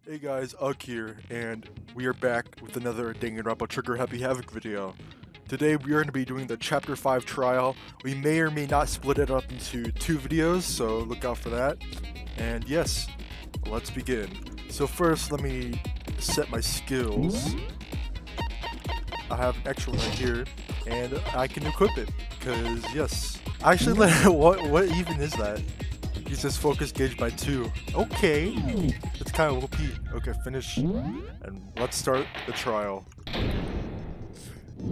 Hey guys, Ugg here, and we are back with another Danganronpa Trigger Happy Havoc video. Today we are going to be doing the Chapter 5 trial. We may or may not split it up into 2 videos, so look out for that. And yes, let's begin. So first, let me set my skills. I have an extra one right here, and I can equip it, because yes. Actually, what even is that? He says focus gauge by 2. Okay, that's kind of OP. Okay, finish, and let's start the trial.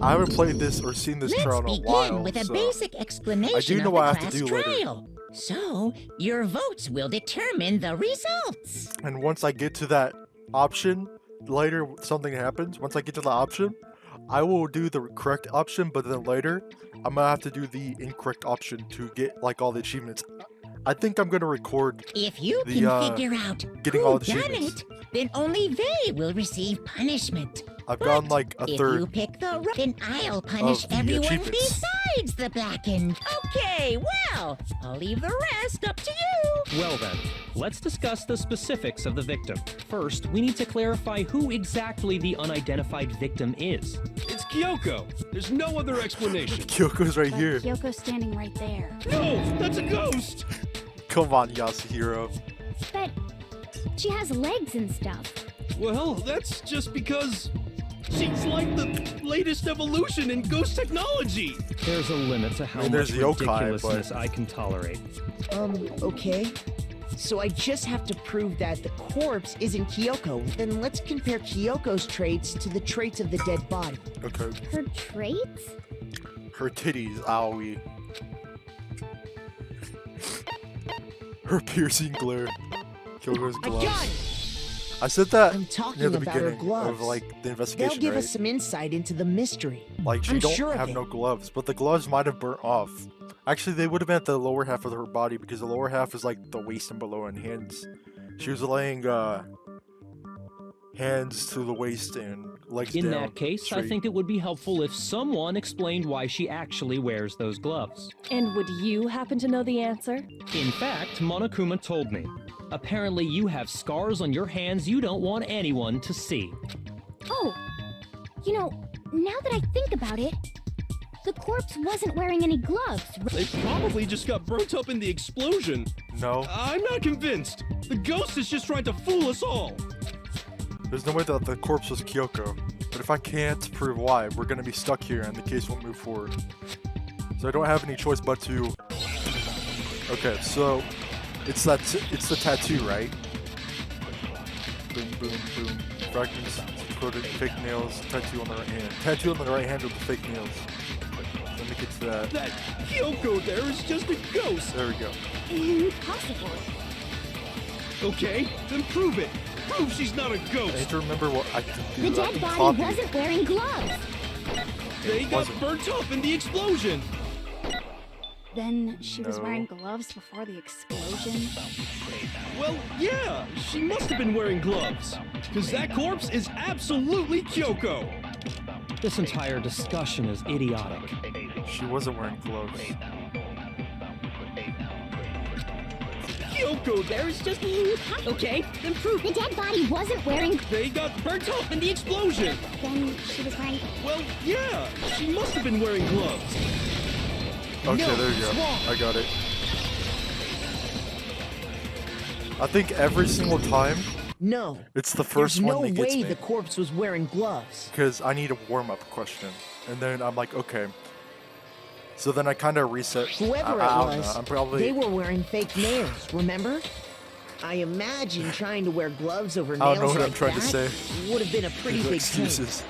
I haven't played this or seen this trial in a while, with a so basic explanation I do know of what I the have to class do later. trial. So, your votes will determine the results. And once I get to that option, later something happens. Once I get to the option, I will do the correct option, but then later, I'm gonna have to do the incorrect option to get like all the achievements. I think I'm gonna record If you the, can figure out getting who all the done achievements. it, then only they will receive punishment. I've But gotten like a if you third. pick the right, then I'll punish the everyone achievements. besides the blackened. Okay, well, I'll leave the rest up to you. Well then, let's discuss the specifics of the victim. First, we need to clarify who exactly the unidentified victim is. It's Kyoko. There's no other explanation. Kyoko's right But here. Kyoko's standing right there. No, that's a ghost. Come on, Yasuhiro. But she has legs and stuff. Well, that's just because she's like the latest evolution in ghost technology. There's a limit to how I mean, much there's the yokai, ridiculousness I can tolerate. Okay. So I just have to prove that the corpse isn't Kyoko. Then let's compare Kyoko's traits to the traits of the dead body. Okay. Her traits? Her titties, owie. Her piercing glare. Kyoko's I gloves. got it! I said that I'm talking near the about her beginning gloves. of like the They'll investigation, give right? us some insight into the mystery. Like she I'm don't sure of have it. no gloves, but the gloves might have burnt off. Actually, they would have been at the lower half of her body because the lower half is like the waist and below and hands. She was laying hands to the waist and legs In down. that case, I straight. think it would be helpful if someone explained why she actually wears those gloves. And would you happen to know the answer? In fact, Monokuma told me. Apparently you have scars on your hands you don't want anyone to see. Oh, you know, now that I think about it, the corpse wasn't wearing any gloves. They probably just got burnt up in the explosion. No, I'm not convinced. The ghost is just trying to fool us all. there's no way that the corpse was Kyoko. But if I can't prove why, we're gonna be stuck here and the case won't move forward. So I don't have any choice but to. Okay, so it's the tattoo, right? Boom, boom, boom. Fragments, quoted, fake nails, tattoo on the right hand. Tattoo on the right hand with the fake nails. Let me get to that. That Kyoko there is just a ghost. There we go. Impossible. Okay, then prove it. Prove she's not a I need ghost. to remember what I can do. The I dead can body copy. wasn't wearing gloves. They got wasn't. burnt up in the explosion. Then she was No. wearing gloves before the explosion. Well, yeah, she must have been wearing gloves. Because that corpse is absolutely Kyoko. This entire discussion is idiotic. She wasn't wearing gloves. Kyoko there is just... Okay, then prove The dead body wasn't wearing. they got burnt up in the explosion. Then she was wearing. Well, yeah, she must have been wearing gloves. Okay, No, there you go. it's wrong. I got it. I think every single time, No. it's the first There's no one that gets way me. the corpse was wearing gloves. Because I need a warm-up question. And then I'm like, okay. So then I kind of reset. Whoever I it don't know. was, I'm probably... they were wearing fake nails, remember? I imagine trying to wear gloves over I nails don't know what like I'm trying to that say. would have been a pretty These are big pain. excuses.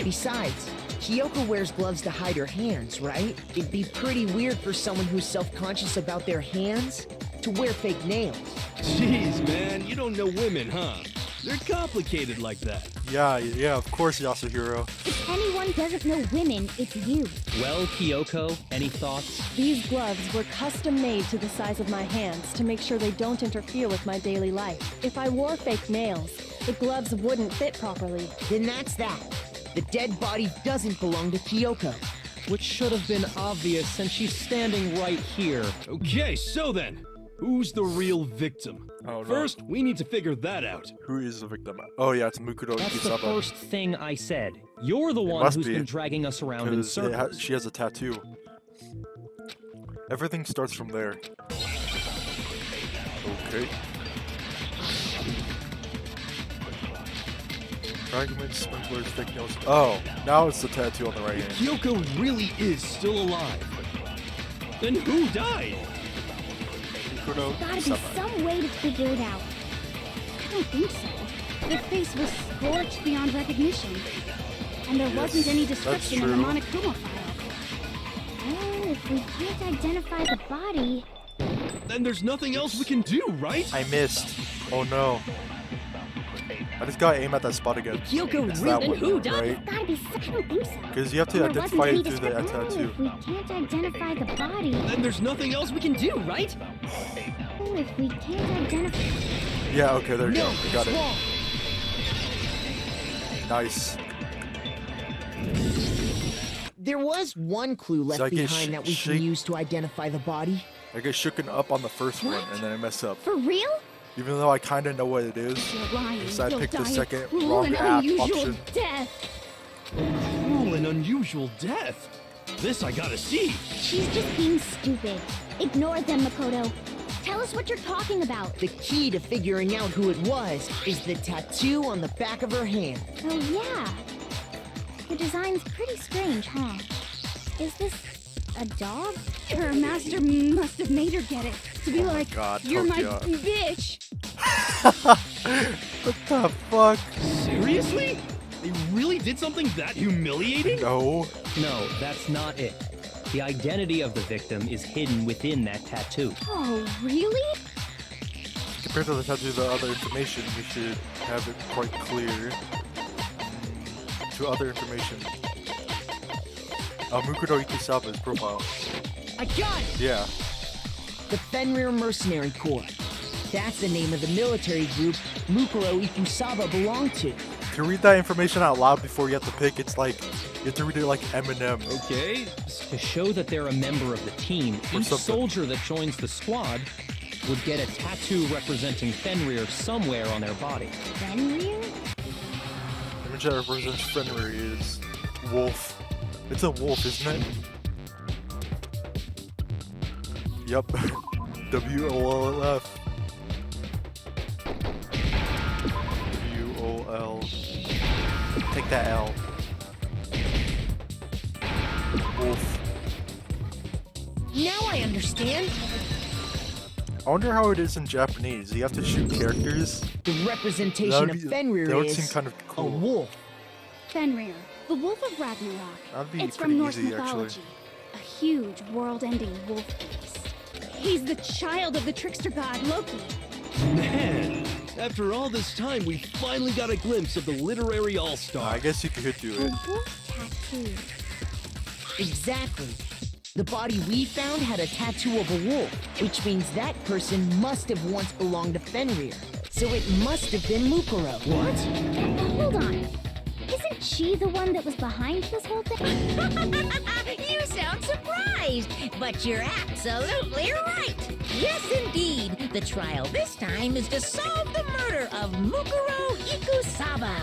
Besides, Kyoko wears gloves to hide her hands, right? It'd be pretty weird for someone who's self-conscious about their hands to wear fake nails. Jeez, man, you don't know women, huh? They're complicated like that. Yeah, of course, Yasuhiro. If anyone doesn't know women, it's you. Well, Kyoko, any thoughts? These gloves were custom made to the size of my hands to make sure they don't interfere with my daily life. If I wore fake nails, the gloves wouldn't fit properly. Then that's that. The dead body doesn't belong to Kyoko. Which should have been obvious since she's standing right here. Okay, so then, Who's the real victim? Oh, no. First, we need to figure that out. Who is the victim? Oh yeah, it's Mukuro That's the Ikusaba. first thing I said. You're the one must who's be, been dragging us around in 'Cause circles. she has a tattoo. Everything starts from there. Okay. Fragments, sprinklers, fake nails. Oh, now it's the tattoo on the right hand. Kyoko really is still alive. Then who died? Mukuro Gotta be Ikusaba. some way to figure it out. I don't think so. Their face was scorched beyond recognition. And there wasn't any description in the true. Monokuma file. Well, if we can't identify the body... Then there's nothing else we can do, right? I missed. Oh no. I just gotta aim at that spot again. Kyoko It's really- that one, who though, died? right? Gotta be I don't think so. Because you have to There wasn't identify any it through the description. tattoo. If we can't identify the body... Then there's nothing else we can do, right? Well, if we can't identify... Yeah, okay, there you No, go. I got it's it. wrong. Nice. There was one clue left So I get behind that we shake- can use to identify the body. I get shooken up on the first one, What? and then I mess up. For real? Even though I kind of know what it is. You're lying. So I You'll picked the die a second cruel wrong and app unusual option. death. Cruel and unusual death. This I gotta see. She's just being stupid. Ignore them, Makoto. Tell us what you're talking about. The key to figuring out who it was is the tattoo on the back of her hand. Oh, yeah. The design's pretty strange, huh? Is this a dog? Her master must have made her get it. To be like, God, you're my Tokyo. bitch. What the fuck? Seriously? They really did something that humiliating? No. No, that's not it. The identity of the victim is hidden within that tattoo. Oh, really? Compared to the tattoo, the other information, we should have it quite clear. To other information. Mukuro Ikusaba's profile. I got it! Yeah. The Fenrir Mercenary Corps. That's the name of the military group Mukuro Ikusaba belonged to. To read that information out loud before you have to pick, it's like, you have to read it like Eminem. Okay. To show that they're a member of the team, Or each something. soldier that joins the squad would get a tattoo representing Fenrir somewhere on their body. Fenrir? The image that represents Fenrir is wolf. It's a wolf, isn't it? Yup. WOLF. WOL. Take that L. Wolf. Now I understand. I wonder how it is in Japanese. You have to shoot characters. The representation That would of be- Fenrir that would is seem kind of a cool. wolf. Fenrir, the wolf of Ragnarok. That'd be It's pretty from Norse easy, actually. mythology. A huge, world-ending wolf beast. He's the child of the trickster god Loki. Man, after all this time, we finally got a glimpse of the literary all-star. I guess you could do A it. wolf tattoo. Exactly. The body we found had a tattoo of a wolf, which means that person must have once belonged to Fenrir. So it must have been Mukuro. What? Hold on. Isn't she the one that was behind this whole thing? You sound surprised, but you're absolutely right. Yes, indeed. The trial this time is to solve the murder of Mukuro Ikusaba.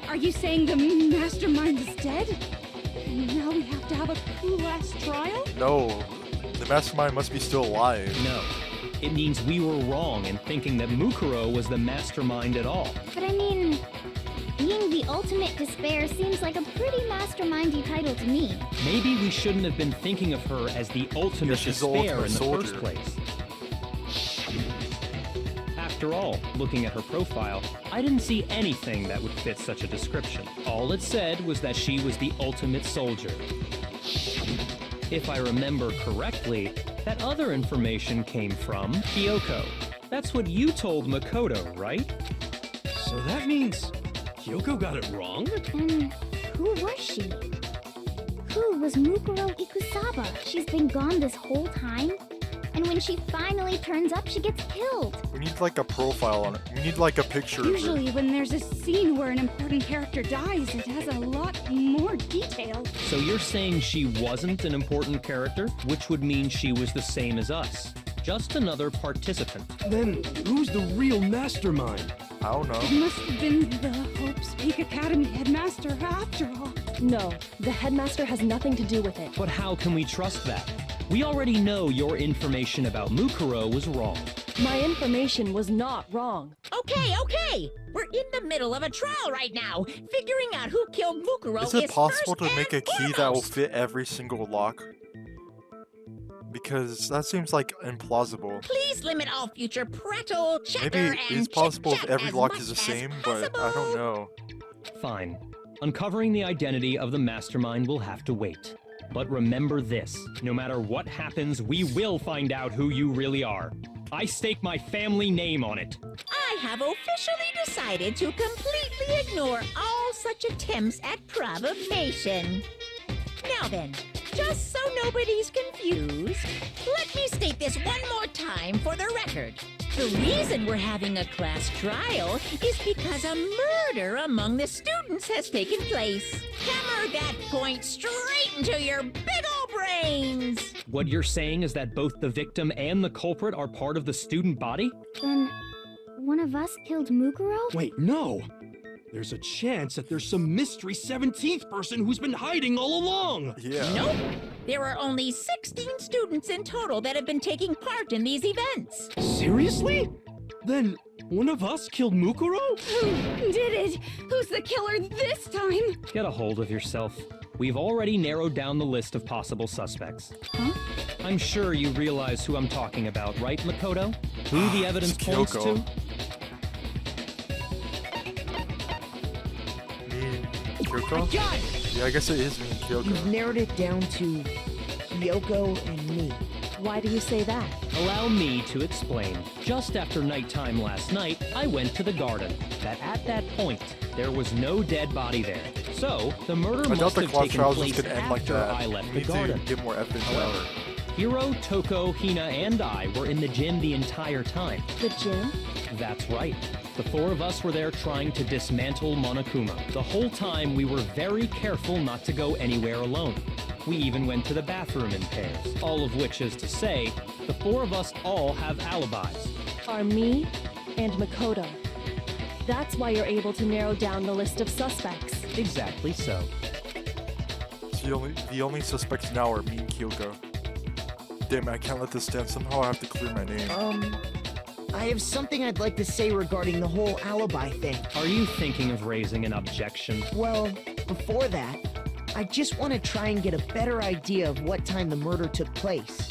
Are you saying the mastermind is dead? Now we have to have a cool-ass trial? No. The mastermind must be still alive. No. It means we were wrong in thinking that Mukuro was the mastermind at all. But I mean, being the ultimate despair seems like a pretty mastermindy title to me. Maybe we shouldn't have been thinking of her as the ultimate she's the despair ultimate in the soldier. first place. After all, looking at her profile, I didn't see anything that would fit such a description. All it said was that she was the ultimate soldier. If I remember correctly, that other information came from Kyoko. That's what you told Makoto, right? So that means Kyoko got it wrong? And who was she? Who was Mukuro Ikusaba? She's been gone this whole time? And And when she finally turns up, she gets killed. We need like a profile on it. We need like a picture. Usually when there's a scene where an important character dies, it has a lot more detail. So you're saying she wasn't an important character, which would mean she was the same as us. Just another participant. Then who's the real mastermind? I don't know. It must have been the Hope's Peak Academy headmaster after all. No, the headmaster has nothing to do with it. But how can we trust that? We already know your information about Mukuro was wrong. My information was not wrong. Okay. We're in the middle of a trial right now, figuring out who killed Mukuro Is it possible first to make a and key that will foremost. fit every single lock? Because that seems like implausible. Please limit all future prattle, chatter, Maybe and it's possible if chit-chat every as lock much is the as same, but I don't possible. know. Fine. Uncovering the identity of the mastermind will have to wait. But remember this, no matter what happens, we will find out who you really are. I stake my family name on it. I have officially decided to completely ignore all such attempts at provocation. Now then, just so nobody's confused, let me state this one more time for the record. The reason we're having a class trial is because a murder among the students has taken place. Hammer that point straight into your big ol' brains! What you're saying is that both the victim and the culprit are part of the student body? Then, one of us killed Mukuro? Wait, no! There's a chance that there's some mystery 17th person who's been hiding all along! Yeah. Nope. There are only 16 students in total that have been taking part in these events. Seriously? Then one of us killed Mukuro? Who did it? Who's the killer this time? Get a hold of yourself. We've already narrowed down the list of possible suspects. Huh? I'm sure you realize who I'm talking about, right, Makoto? Who the evidence It's points Kyoko. to? Me and Kyoko? Got it! Yeah, I guess it is me and You've Kyoko. narrowed it down to Kyoko and me. Why do you say that? Allow me to explain. Just after nighttime last night, I went to the garden. At that point, there was no dead body there. So, the murder I doubt must the have class taken trials is place gonna end like after that. I We left the need to garden. get more evidence However, out. Hiro, Toko, Hina, and I were in the gym the entire time. The gym? That's right. The four of us were there trying to dismantle Monokuma. The whole time we were very careful not to go anywhere alone. We even went to the bathroom in pairs. All of which is to say, the four of us all have alibis. Are me and Makoto. That's why you're able to narrow down the list of suspects. Exactly so. So the only suspects now are me and Kyoko. Damn it, I can't let this stand. Somehow I have to clear my name. I have something I'd like to say regarding the whole alibi thing. Are you thinking of raising an objection? Well, before that, I just want to try and get a better idea of what time the murder took place.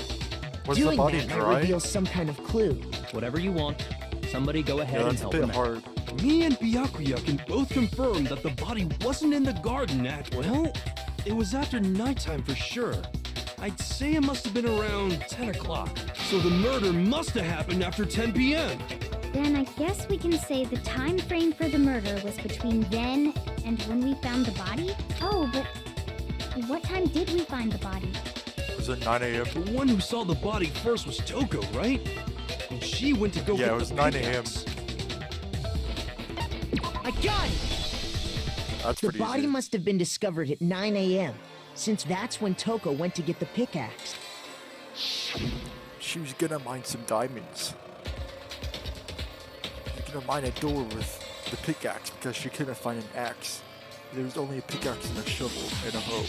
Was the Doing body that might dry? reveal some kind of clue. Whatever you want. Somebody go ahead Yeah, and that's a help bit him out. hard. Me and Byakuya can both confirm that the body wasn't in the garden at, well, it was after nighttime for sure. I'd say it must have been around 10 o'clock. So the murder must have happened after 10 p.m. Then I guess we can say the time frame for the murder was between then and when we found the body? Oh, but what time did we find the body? Was it 9 a.m.? The one who saw the body first was Toko, right? And she went to go Yeah, get it was the 9 a.m. pickaxe. I got it! That's The pretty body easy. must have been discovered at 9 a.m., since that's when Toko went to get the pickaxe. She was gonna mine some diamonds. She was gonna mine a door with the pickaxe because she couldn't find an axe. There was only a pickaxe and a shovel and a hoe.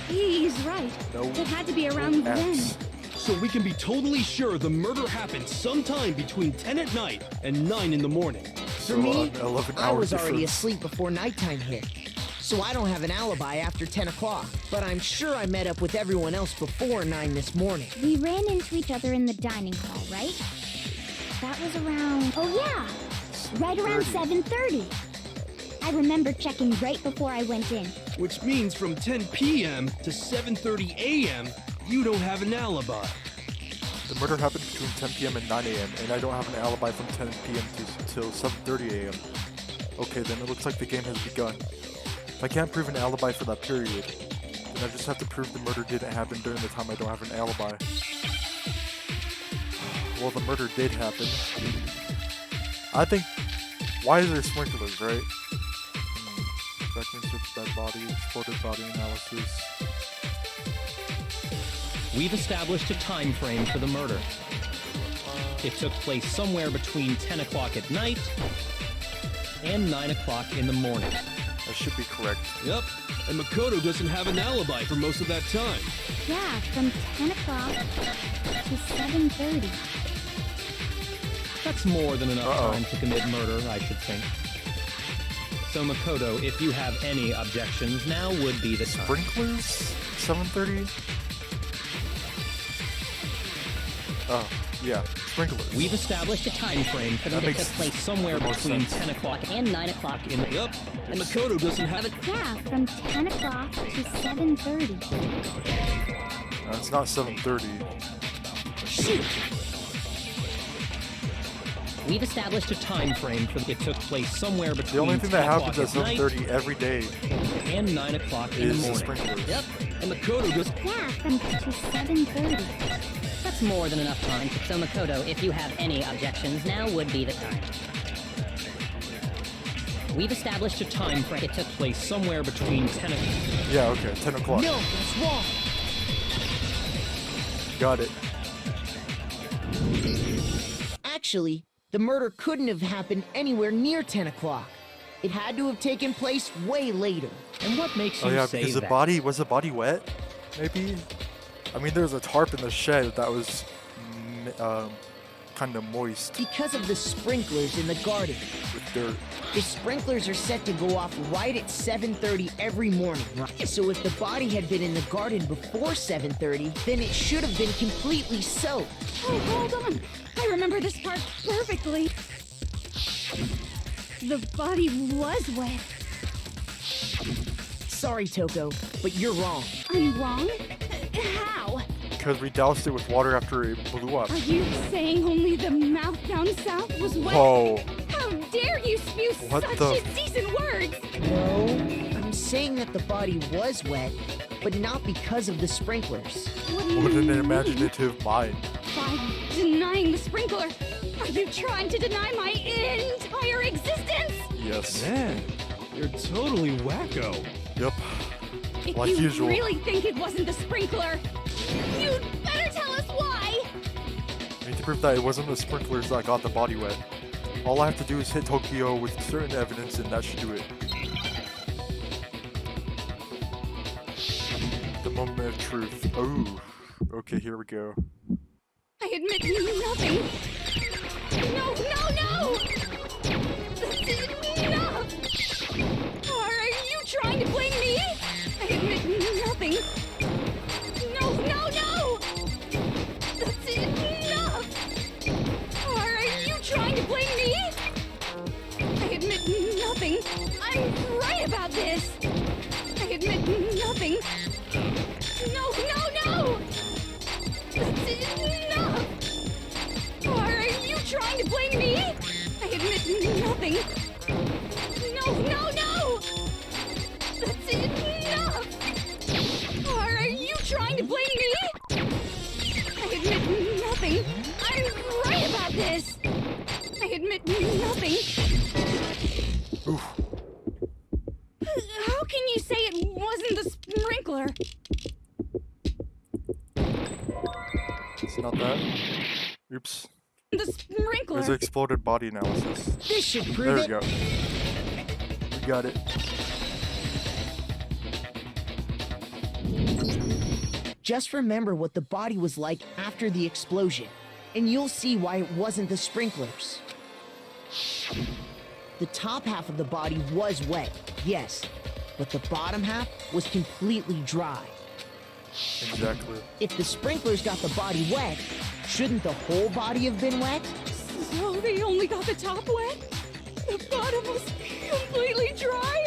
He's right. No It had to be around then. axe. So we can be totally sure the murder happened sometime between 10 at night and 9 in the morning. For me, 11 I hours was already difference. asleep before nighttime hit. So I don't have an alibi after 10 o'clock. But I'm sure I met up with everyone else before 9 this morning. We ran into each other in the dining hall, right? That was around... Oh, yeah! Right around 7:30. I remember checking right before I went in. Which means from 10 p.m. to 7:30 a.m., you don't have an alibi. The murder happened between 10 p.m. and 9 a.m. and I don't have an alibi from 10 p.m. till 7:30 a.m. Okay, then it looks like the game has begun. If I can't prove an alibi for that period, then I just have to prove the murder didn't happen during the time I don't have an alibi. well, the murder did happen. I think, why is there sprinklers, right? Fragments of dead body, exploded body analysis. We've established a time frame for the murder. It took place somewhere between 10 o'clock at night and 9 o'clock in the morning. That should be correct. Yep. And Makoto doesn't have an alibi for most of that time. Yeah, from 10 o'clock to 7:30. That's more than enough Uh-oh. time to commit murder, I should think. So Makoto, if you have any objections, now would be the time. Sprinklers? 7:30? Oh, yeah, sprinklers. We've established a time frame for them That to makes take place somewhere the most between sense. 10 o'clock and 9 o'clock in the... Yep. And Makoto doesn't have it. Yeah, from 10 o'clock to 7:30. It's not 7:30. We've established a time frame for it took place somewhere between The only thing that 10 happens at o'clock night 7:30 every day and 9 o'clock in the is the morning. sprinklers. Yep. And Makoto does. Yeah, from to 7:30. That's more than enough time. So Makoto, if you have any objections, now would be the time. We've established a time frame. It took place somewhere between 10 o'clock. Yeah, okay, 10 o'clock. No, that's wrong. Got it. Actually, the murder couldn't have happened anywhere near 10 o'clock. It had to have taken place way later. And what makes you Oh yeah, say because that? was the body wet? Maybe? I mean, there was a tarp in the shed that was kind of moist Because of the sprinklers in the garden. with dirt. The sprinklers are set to go off right at 7:30 every morning. So if the body had been in the garden before 7:30, then it should have been completely soaked. Oh, hold on. I remember this part perfectly. The body was wet. Sorry, Toko, but you're wrong. I'm wrong? How? Because we doused it with water after it blew up. Are you saying only the mouth down south was wet? Whoa. How dare you spew What such the- indecent words? No, I'm saying that the body was wet, but not because of the sprinklers. What do you What an mean? imaginative mind. By denying the sprinkler, are you trying to deny my entire existence? Yes. Man, you're totally wacko. Yep. If Like you usual. really think it wasn't the sprinkler, you'd better tell us why! I need to prove that it wasn't the sprinklers that got the body wet. All I have to do is hit Tokyo with certain evidence and that should do it. The moment of truth. Oh. Okay, here we go. I admit nothing. No, no, no! That's enough! Are you trying to blame me? I admit nothing. No, no, no! That's enough! Are you trying to blame me? I admit nothing. I'm right about this. I admit nothing. No, no, no! That's enough! Are you trying to blame me? I admit nothing. No, no, no! That's enough! Are you trying to blame me? I admit nothing. I'm right about this. I admit nothing. Oof. How can you say it wasn't the sprinkler? It's not that. Oops. The sprinkler. There's an exploded body analysis. This should There prove we it. go. We got it. Just remember what the body was like after the explosion, and you'll see why it wasn't the sprinklers. The top half of the body was wet, yes, but the bottom half was completely dry. Exactly. If the sprinklers got the body wet, shouldn't the whole body have been wet? So they only got the top wet? The bottom was completely dry?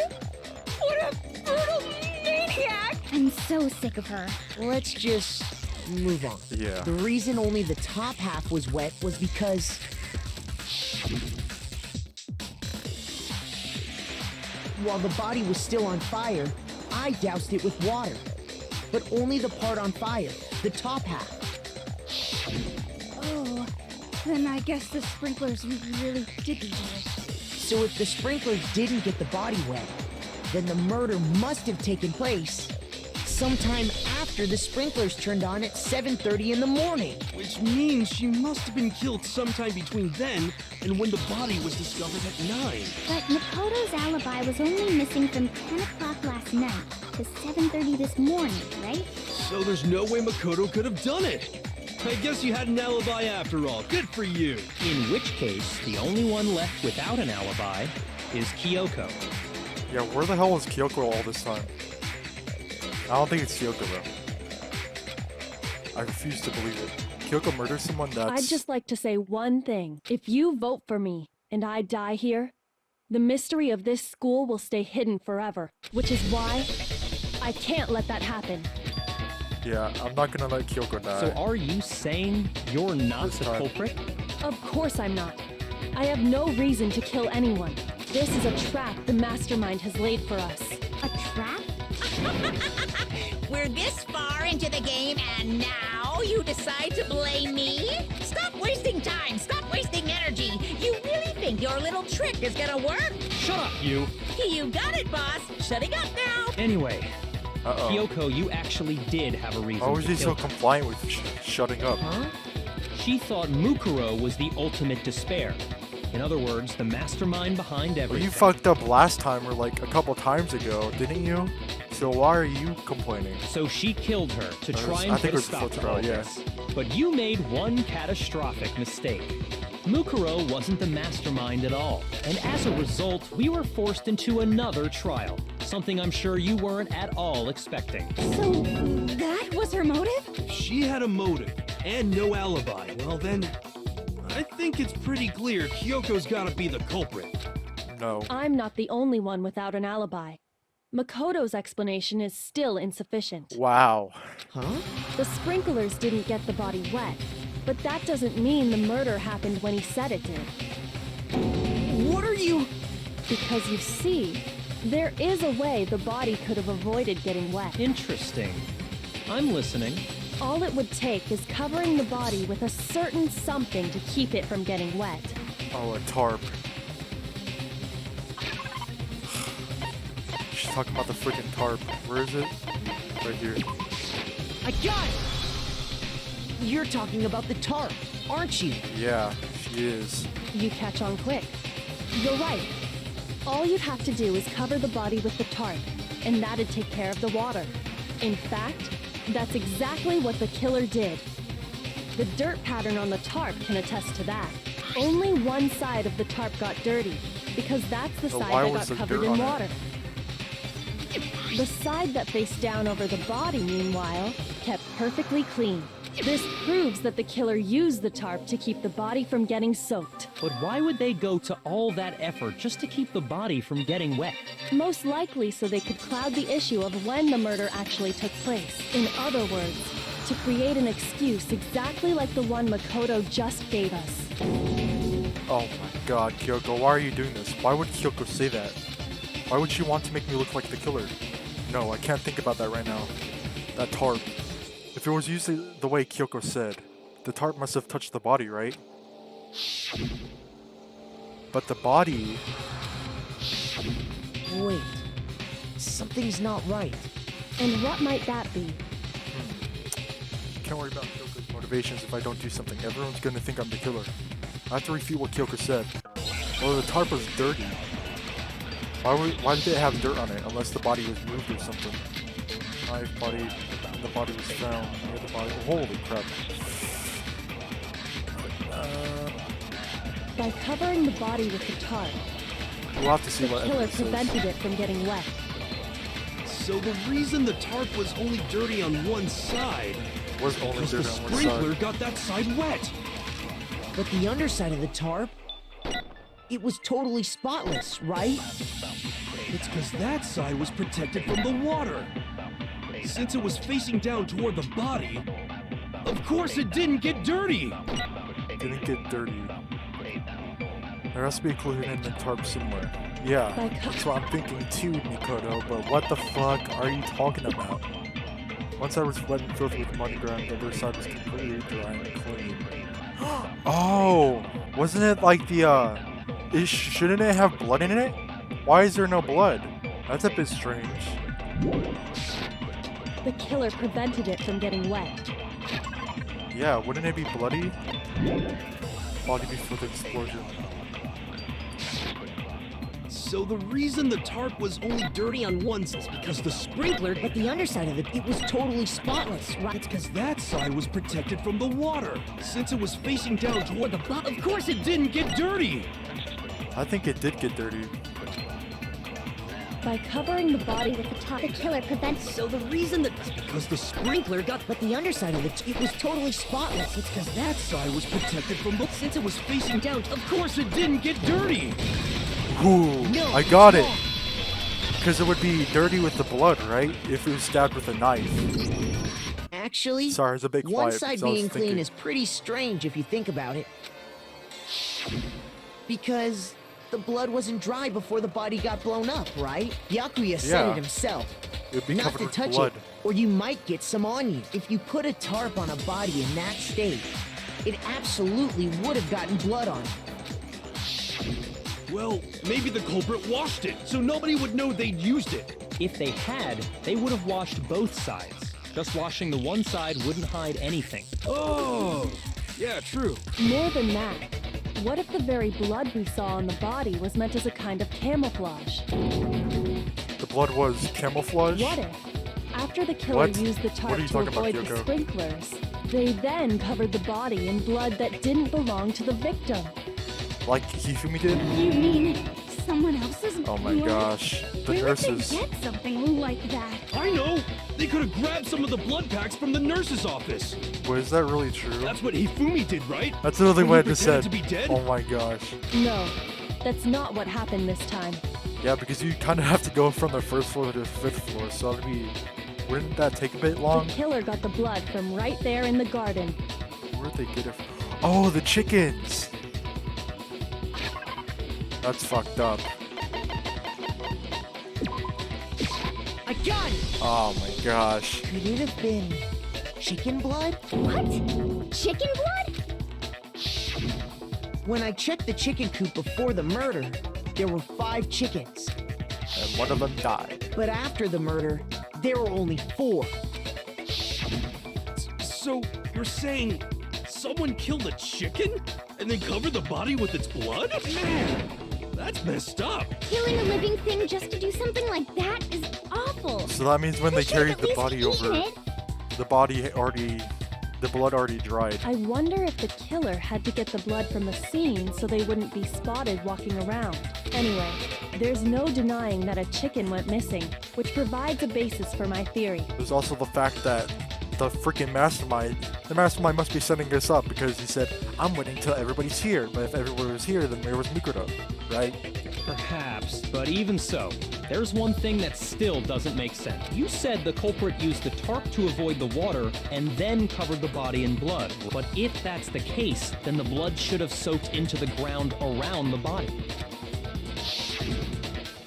What a brutal maniac! I'm so sick of her. Let's just move on. Yeah. The reason only the top half was wet was because while the body was still on fire, I doused it with water. But only the part on fire, the top half. Oh, Then I guess the sprinklers really didn't do it. So if the sprinklers didn't get the body wet, then the murder must have taken place sometime after the sprinklers turned on at 7:30 in the morning. Which means she must have been killed sometime between then and when the body was discovered at 9. But Makoto's alibi was only missing from 10 o'clock last night to 7:30 this morning, right? So there's no way Makoto could have done it. I guess you had an alibi after all. Good for you. In which case, the only one left without an alibi is Kyoko. Yeah, where the hell was Kyoko all this time? I don't think it's Kyoko though. I refuse to believe it. Kyoko murdered someone. That's... I'd just like to say one thing. If you vote for me and I die here, the mystery of this school will stay hidden forever, which is why I can't let that happen. Yeah, I'm not gonna let Kyoko die. So are you saying you're not This the time. culprit? Of course I'm not. I have no reason to kill anyone. This is a trap the mastermind has laid for us. A trap? We're this far into the game and now you decide to blame me? Stop wasting time! Stop wasting energy! You really think your little trick is gonna work? Shut up, you! You got it, boss! Shutting up now! Anyway, Uh-oh. Kyoko, you actually did have a reason Why was to he kill so her. compliant with shutting up? Huh? She thought Mukuro was the ultimate despair. In other words, the mastermind behind Well, everything. you fucked up last time or like a couple times ago, didn't you? So why are you complaining? So she killed her to try I and think put a it was stop before to trial, all yeah. this. But you made one catastrophic mistake. Mukuro wasn't the mastermind at all. And as a result, we were forced into another trial. Something I'm sure you weren't at all expecting. So, that was her motive? If she had a motive and no alibi, well then, I think it's pretty clear Kyoko's gotta be the culprit. No. I'm not the only one without an alibi. Makoto's explanation is still insufficient. Wow. Huh? The sprinklers didn't get the body wet, but that doesn't mean the murder happened when he said it did. What are you... Because you see, there is a way the body could have avoided getting wet. Interesting. I'm listening. All it would take is covering the body with a certain something to keep it from getting wet. Oh, a tarp. She's talking about the freaking tarp. Where is it? Right here. I got it! You're talking about the tarp, aren't you? Yeah, she is. You catch on quick. You're right. All you'd have to do is cover the body with the tarp, and that'd take care of the water. In fact, that's exactly what the killer did. The dirt pattern on the tarp can attest to that. Only one side of the tarp got dirty, because that's the So side why that was got there covered dirt in on it? water. The side that faced down over the body, meanwhile, kept perfectly clean. This proves that the killer used the tarp to keep the body from getting soaked. But why would they go to all that effort just to keep the body from getting wet? Most likely so they could cloud the issue of when the murder actually took place. In other words, to create an excuse exactly like the one Makoto just gave us. Oh my god, Kyoko, why are you doing this? Why would Kyoko say that? Why would she want to make me look like the killer? No, I can't think about that right now. That tarp. If it was used the way Kyoko said, the tarp must have touched the body, right? But the body... Wait. Something's not right. And what might that be? Can't worry about Kyoko's motivations if I don't do something. Everyone's gonna think I'm the killer. I have to refute what Kyoko said. Well, the tarp was dirty. Why did it have dirt on it unless the body was moved or something? Knife, body, and the body was found near the body. Holy crap. By covering the body with the tarp, We'll have to see the what killer evidence says. prevented it from getting wet. So the reason the tarp was only dirty on one side Was only was the dirt on one sprinkler side. got that side wet. But the underside of the tarp... It was totally spotless, right? It's because that side was protected from the water. Since it was facing down toward the body, of course it didn't get dirty. Didn't get dirty. There has to be a clue in the tarp somewhere. Yeah, that's what I'm thinking too, Mikoto, but what the fuck are you talking about? One side was wet and filthy with muddy ground, the other side was completely dry and clean. Oh, wasn't it like the shouldn't it have blood in it? Why is there no blood? That's a bit strange. The killer prevented it from getting wet. Yeah, wouldn't it be bloody? Body before the explosion. So the reason the tarp was only dirty on one side is because the sprinkler, But the underside of it, it was totally spotless, right? it's because that side was protected from the water. Since it was facing down toward the bottom, of course it didn't get dirty. I think it did get dirty. By covering the body with the top, The killer prevents. So the reason that... Because the sprinkler got... But the underside of it, it was totally spotless. It's because That side was protected from the... Since it was facing down, of course it didn't get dirty. Ooh, No, I got it's it. wrong. Because it would be dirty with the blood, right? If it was stabbed with a knife. Actually, Sorry, it's a bit one quiet. side because I was being clean thinking. is pretty strange if you think about it. Because the blood wasn't dry before the body got blown up, right? Yakuya said Yeah. it himself. It would be Not covered to with touch blood. it, or you might get some on you. If you put a tarp on a body in that state, it absolutely would have gotten blood on it. Well, maybe the culprit washed it, so nobody would know they'd used it. If they had, they would have washed both sides. Just washing the one side wouldn't hide anything. Oh, yeah, true. more than that, what if the very blood we saw on the body was meant as a kind of camouflage? The blood was camouflage? What if, after the killer What? used the What tarp are you to talking about, avoid the Kyoko? sprinklers, they then covered the body in blood that didn't belong to the victim? Like Hifumi did? You mean someone else's Oh my blood? gosh. The Where would they nurses. get something like that? I know! They could have grabbed some of the blood packs from the nurse's office. Wait, is that really true? That's what Hifumi did, right? That's literally When what I he just said. pretended to be dead? Oh my gosh. No, that's not what happened this time. Yeah, because you kind of have to go from the first floor to the fifth floor, so that'd be... Wouldn't that take a bit long? The killer got the blood from right there in the garden. Where'd they get it from? Oh, the chickens! That's fucked up. I got it! Oh my gosh. Could it have been chicken blood? What? Chicken blood? When I checked the chicken coop before the murder, there were 5 chickens. And one of them died. But after the murder, there were only 4. So, you're saying someone killed a chicken? And then covered the body with its blood? Man, that's messed up. Killing a living thing just to do something like that is awful. So that means when they should've carried at the least body eaten over, it. the body already... The blood already dried. I wonder if the killer had to get the blood from the scene so they wouldn't be spotted walking around. Anyway, there's no denying that a chicken went missing, which provides a basis for my theory. There's also the fact that the freaking mastermind, the mastermind must be setting us up because he said, I'm waiting till everybody's here. But if everybody was here, then there was Mikuro, right? Perhaps, but even so, there's one thing that still doesn't make sense. You said the culprit used the tarp to avoid the water and then covered the body in blood. But if that's the case, then the blood should have soaked into the ground around the body.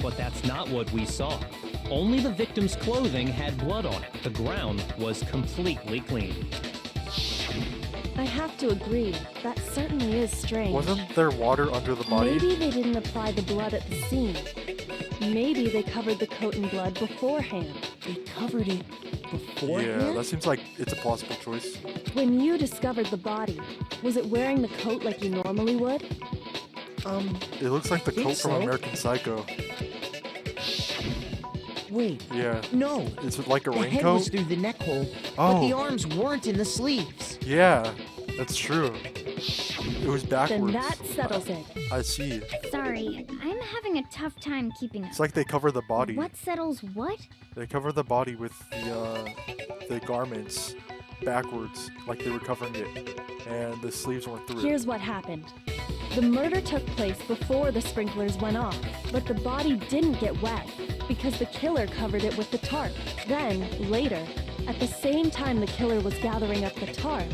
But that's not what we saw. Only the victim's clothing had blood on it. The ground was completely clean. I have to agree, that certainly is strange. Wasn't there water under the body? Maybe they didn't apply the blood at the scene. Maybe they covered the coat in blood beforehand. They covered it beforehand? Yeah, that seems like it's a plausible choice. When you discovered the body, was it wearing the coat like you normally would? It looks like the Think coat from so. American Psycho. Wait, Yeah. no. It's like a The head was raincoat? through the neck hole, but the Oh. arms weren't in the sleeves. Yeah, that's true. It was backwards. Then that settles it. I see. Sorry, I'm having a tough time keeping up. It's like they cover the body. What settles what? They cover the body with the garments backwards, like they were covering it, and the sleeves weren't through. Here's what happened. The murder took place before the sprinklers went off, but the body didn't get wet because the killer covered it with the tarp. Then, later, at the same time the killer was gathering up the tarp,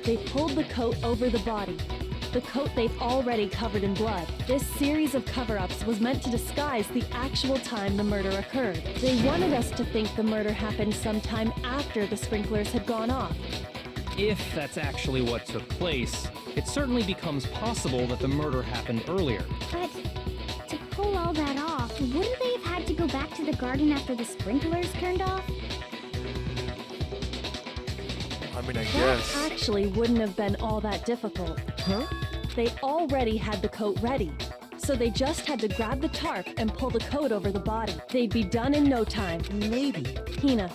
they pulled the coat over the body, the coat they've already covered in blood. This series of cover-ups was meant to disguise the actual time the murder occurred. They wanted us to think the murder happened sometime after the sprinklers had gone off. If that's actually what took place, it certainly becomes possible that the murder happened earlier. But to pull all that off, wouldn't they have had to go back to the garden after the sprinklers turned off? I mean, I That guess. actually wouldn't have been all that difficult. Huh? They already had the coat ready, so they just had to grab the tarp and pull the coat over the body. They'd be done in no time. Maybe. Hina,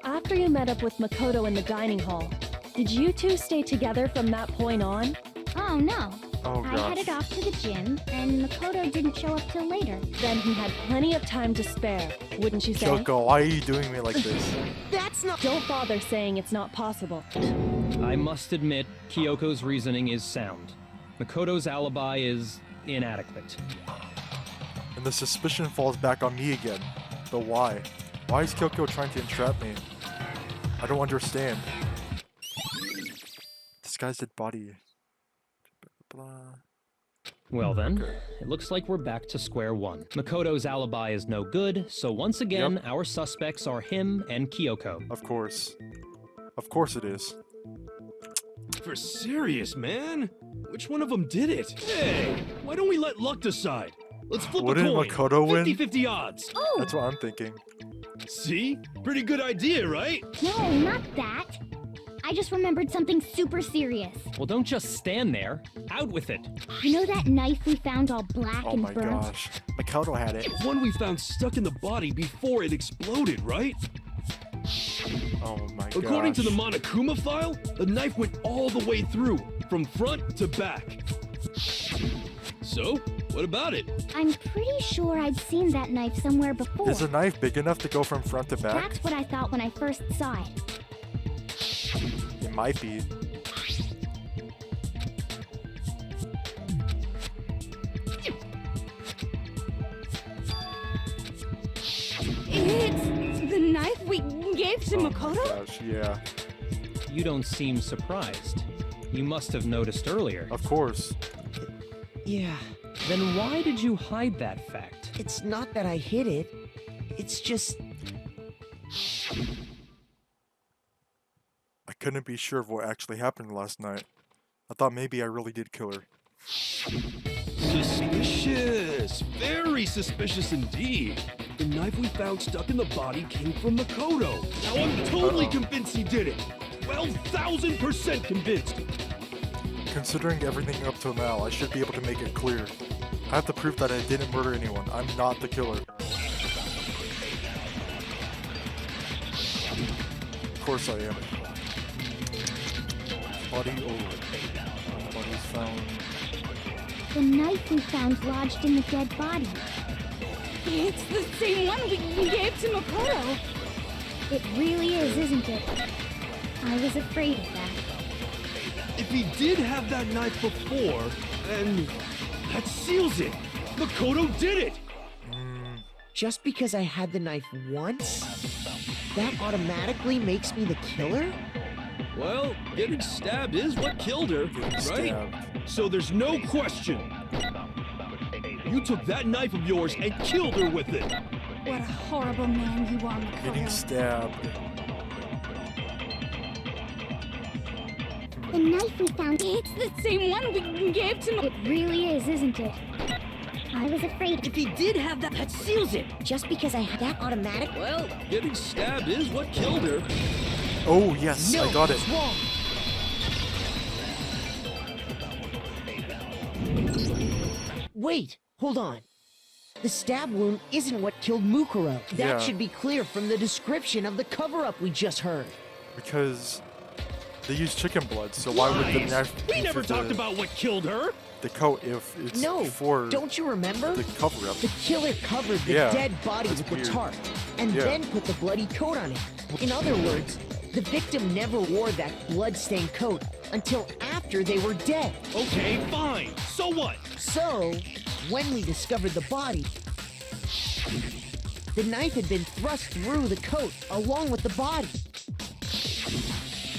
after you met up with Makoto in the dining hall, did you two stay together from that point on? Oh no. Oh, I gosh. headed off to the gym, and Makoto didn't show up till later. Then he had plenty of time to spare, wouldn't you say? Kyoko, why are you doing me like this? That's not. Don't bother saying it's not possible. I must admit, Kyoko's reasoning is sound. Makoto's alibi is inadequate. And the suspicion falls back on me again. But why? Why is Kyoko trying to entrap me? I don't understand. Disguised dead body. Blah, blah. Well then, Okay. it looks like we're back to square one. Makoto's alibi is no good, so once again, Yep. our suspects are him and Kyoko. Of course. Of course it is. For serious, man? Which one of them did it? Hey, why don't we let luck decide? Let's flip Wouldn't a coin. Makoto win? 50-50 odds. Oh! That's what I'm thinking. See? Pretty good idea, right? No, not that. I just remembered something super serious. Well, don't just stand there. Out with it. You know that knife we found all black Oh and my burnt? gosh. Makoto had it. One we found stuck in the body before it exploded, right? Oh my gosh. According to the Monokuma file, the knife went all the way through, from front to back. So, what about it? I'm pretty sure I'd seen that knife somewhere before. Is a knife big enough to go from front to back? That's what I thought when I first saw it. It might be. It's the knife we gave to Oh my Makoto? gosh, yeah. You don't seem surprised. You must have noticed earlier. Of course. Yeah. Then why did you hide that fact? It's not that I hid it. It's just. I couldn't be sure of what actually happened last night. I thought maybe I really did kill her. Suspicious. Very suspicious indeed. The knife we found stuck in the body came from Makoto. Now I'm totally convinced he did it. 12,000% convinced. Considering everything up till now, I should be able to make it clear. I have to prove that I didn't murder anyone. I'm not the killer. Of course I am. Body over. Body's found. The knife we found lodged in the dead body. It's the same one we gave to Makoto. It really is, isn't it? I was afraid of that. If he did have that knife before, then that seals it. Makoto did it. Just because I had the knife once, that automatically makes me the killer? Well, getting stabbed is what killed her, right? Stabbed. So there's no question. You took that knife of yours and killed her with it. What a horrible man you are, Getting Makoto. stabbed. The knife we found, It's the same one we gave to Makoto. it really is, isn't it? I was afraid. If he did have that seals it. Just because I had that automatic? Well, getting stabbed is what killed her. Oh yes, No, I got it. it's wrong. Wait, hold on. The stab wound isn't what killed Mukuro. That Yeah. should be clear from the description of the cover-up we just heard. Because they use chicken blood, so why would the Lies. knife We be never for talked the, about what killed her. the coat if it's No, before don't you remember? the cover up? The killer covered the Yeah, dead body that's with weird. the tarp and Yeah. then put the bloody coat on it. In other words, the victim never wore that blood-stained coat until after they were dead. Okay, fine. So what? So, when we discovered the body, the knife had been thrust through the coat along with the body.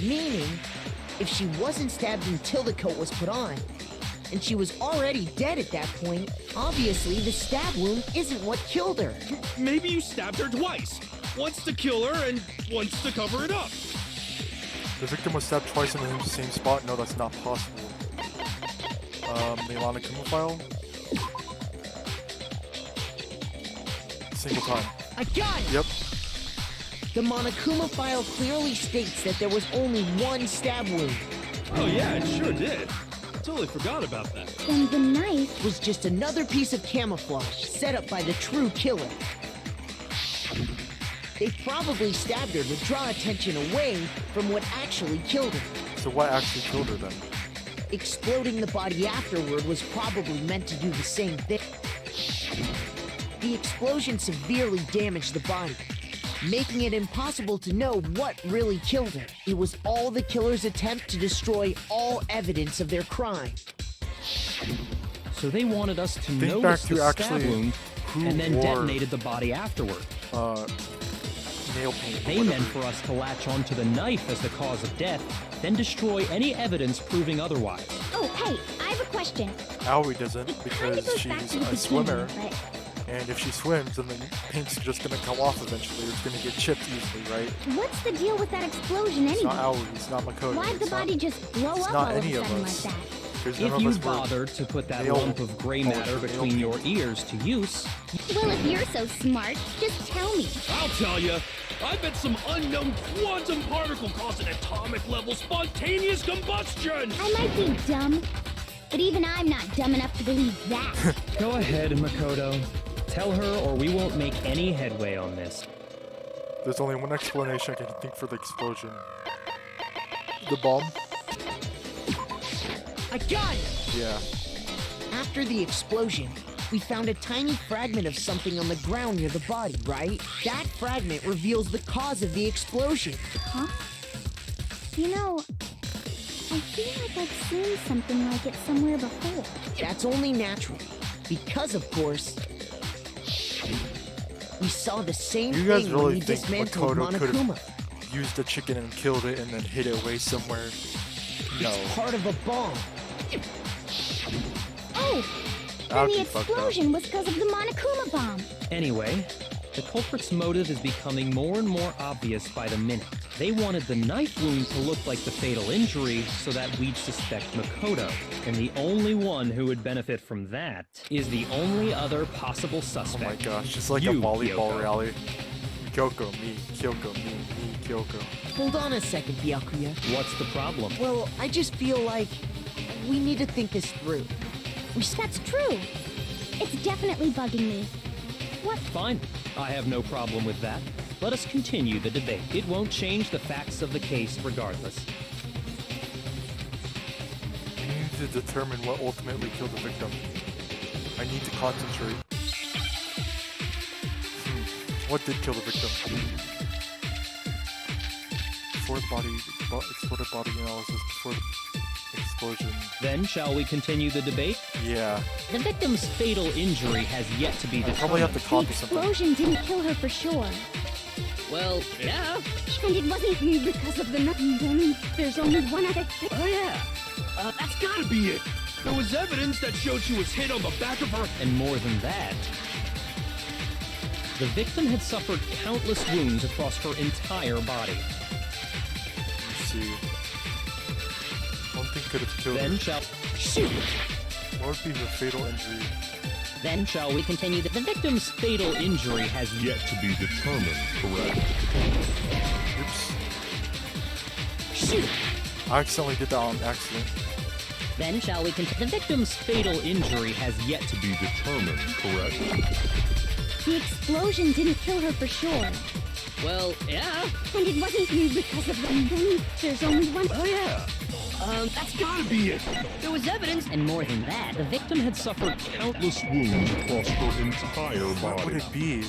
Meaning, if she wasn't stabbed until the coat was put on, and she was already dead at that point, obviously the stab wound isn't what killed her. Maybe you stabbed her twice. Once to kill her and once to cover it up. The victim was stabbed twice in the same spot? No, that's not possible. The Monokuma file? Single time. I got it! Yep. The Monokuma file clearly states that there was only one stab wound. Oh yeah, it sure did. Totally forgot about that. Then the knife. Was just another piece of camouflage set up by the true killer. They probably stabbed her to draw attention away from what actually killed her. So what actually killed her then? Exploding the body afterward was probably meant to do the same thing. The explosion severely damaged the body, making it impossible to know what really killed her. It was all the killer's attempt to destroy all evidence of their crime. So they wanted us to Think notice back to the actually stab wound who and then wore, detonated the body afterward. nail paint. They meant for us to latch onto the knife as the cause of death, then destroy any evidence proving otherwise. Oh, hey, I have a question. Aoi doesn't Kinda because goes back she's to the a swimmer, beginning, and if she swims, then the paint's just gonna come off eventually. It's gonna get chipped easily, right? but what's the deal with that explosion It's anyway? not Aoi, it's not Makoto. Why'd the it's not- body just blow it's up not all of any a of sudden like us. that? Because none If of you us were bothered to put that nail- lump of gray nail matter paint. between your ears to use, Well, if you're so smart, just tell me. I'll tell you. I bet some unknown quantum particle caused an atomic level spontaneous combustion. I might be dumb, but even I'm not dumb enough to believe that. go ahead, Makoto. Tell her or we won't make any headway on this. There's only one explanation I can think for the explosion. The bomb? I got it! Yeah. After the explosion, we found a tiny fragment of something on the ground near the body, right? That fragment reveals the cause of the explosion. Huh? You know, I feel like I've seen something like it somewhere before. That's only natural, because of course, we saw the same You guys thing when really we think dismantled Makoto could Monokuma. have used the chicken and killed it and then hid it away somewhere? No. It's part of a bomb. Oh! Then That'd the be fucked up. explosion was because of the Monokuma bomb. Anyway, the culprit's motive is becoming more and more obvious by the minute. They wanted the knife wound to look like the fatal injury so that we'd suspect Makoto. And the only one who would benefit from that is the only other possible Oh my suspect. gosh, it's like a You, volleyball Kyoko. rally. Kyoko, me, Kyoko, me, Kyoko. Hold on a second, Byakuya. What's the problem? Well, I just feel like we need to think this through. That's true. It's definitely bugging me. What? Fine. I have no problem with that. Let us continue the debate. It won't change the facts of the case regardless. We need to determine what ultimately killed the victim. I need to concentrate. What did kill the victim? Before the exploded body analysis, before the explosion. Then, shall we continue the debate? Yeah. The victim's fatal injury has yet to be I probably have determined. to The copy something. explosion didn't kill her for sure. Well, yeah. And it wasn't me because of the then there's only one other thing. Oh yeah. That's gotta be it. There was evidence that showed she was hit on the back of her. And more than that, the victim had suffered countless wounds across her entire body. Let's see. One thing could have killed Then her. shall What would be her fatal injury? Then shall we continue? The victim's fatal injury has Yet to be determined, correct? Oops. I accidentally did that on accident. Then shall we continue? The victim's fatal injury has yet to Be determined, correct? The explosion didn't kill her for sure. Well, yeah. And it wasn't me because of then there's only one. Oh yeah. That's gotta be it. There was evidence, and more than that, the victim had suffered countless Wounds across her entire What would body. it be?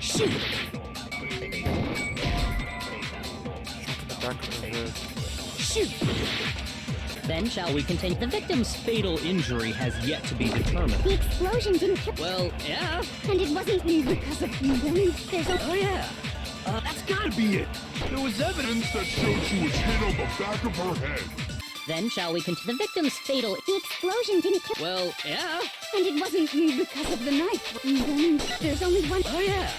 Shoot! The back of her head. Shoot! Then shall we continue? The victim's fatal injury has yet to be determined. The explosion didn't kill. Well, yeah. And it wasn't me because of then there's Oh yeah. That's gotta be it. There was evidence that showed she was hit on the back of her head. Then shall we continue? The victim's fatal. The explosion didn't kill. Well, yeah. And it wasn't me because of the knife. And then there's only one. Oh yeah.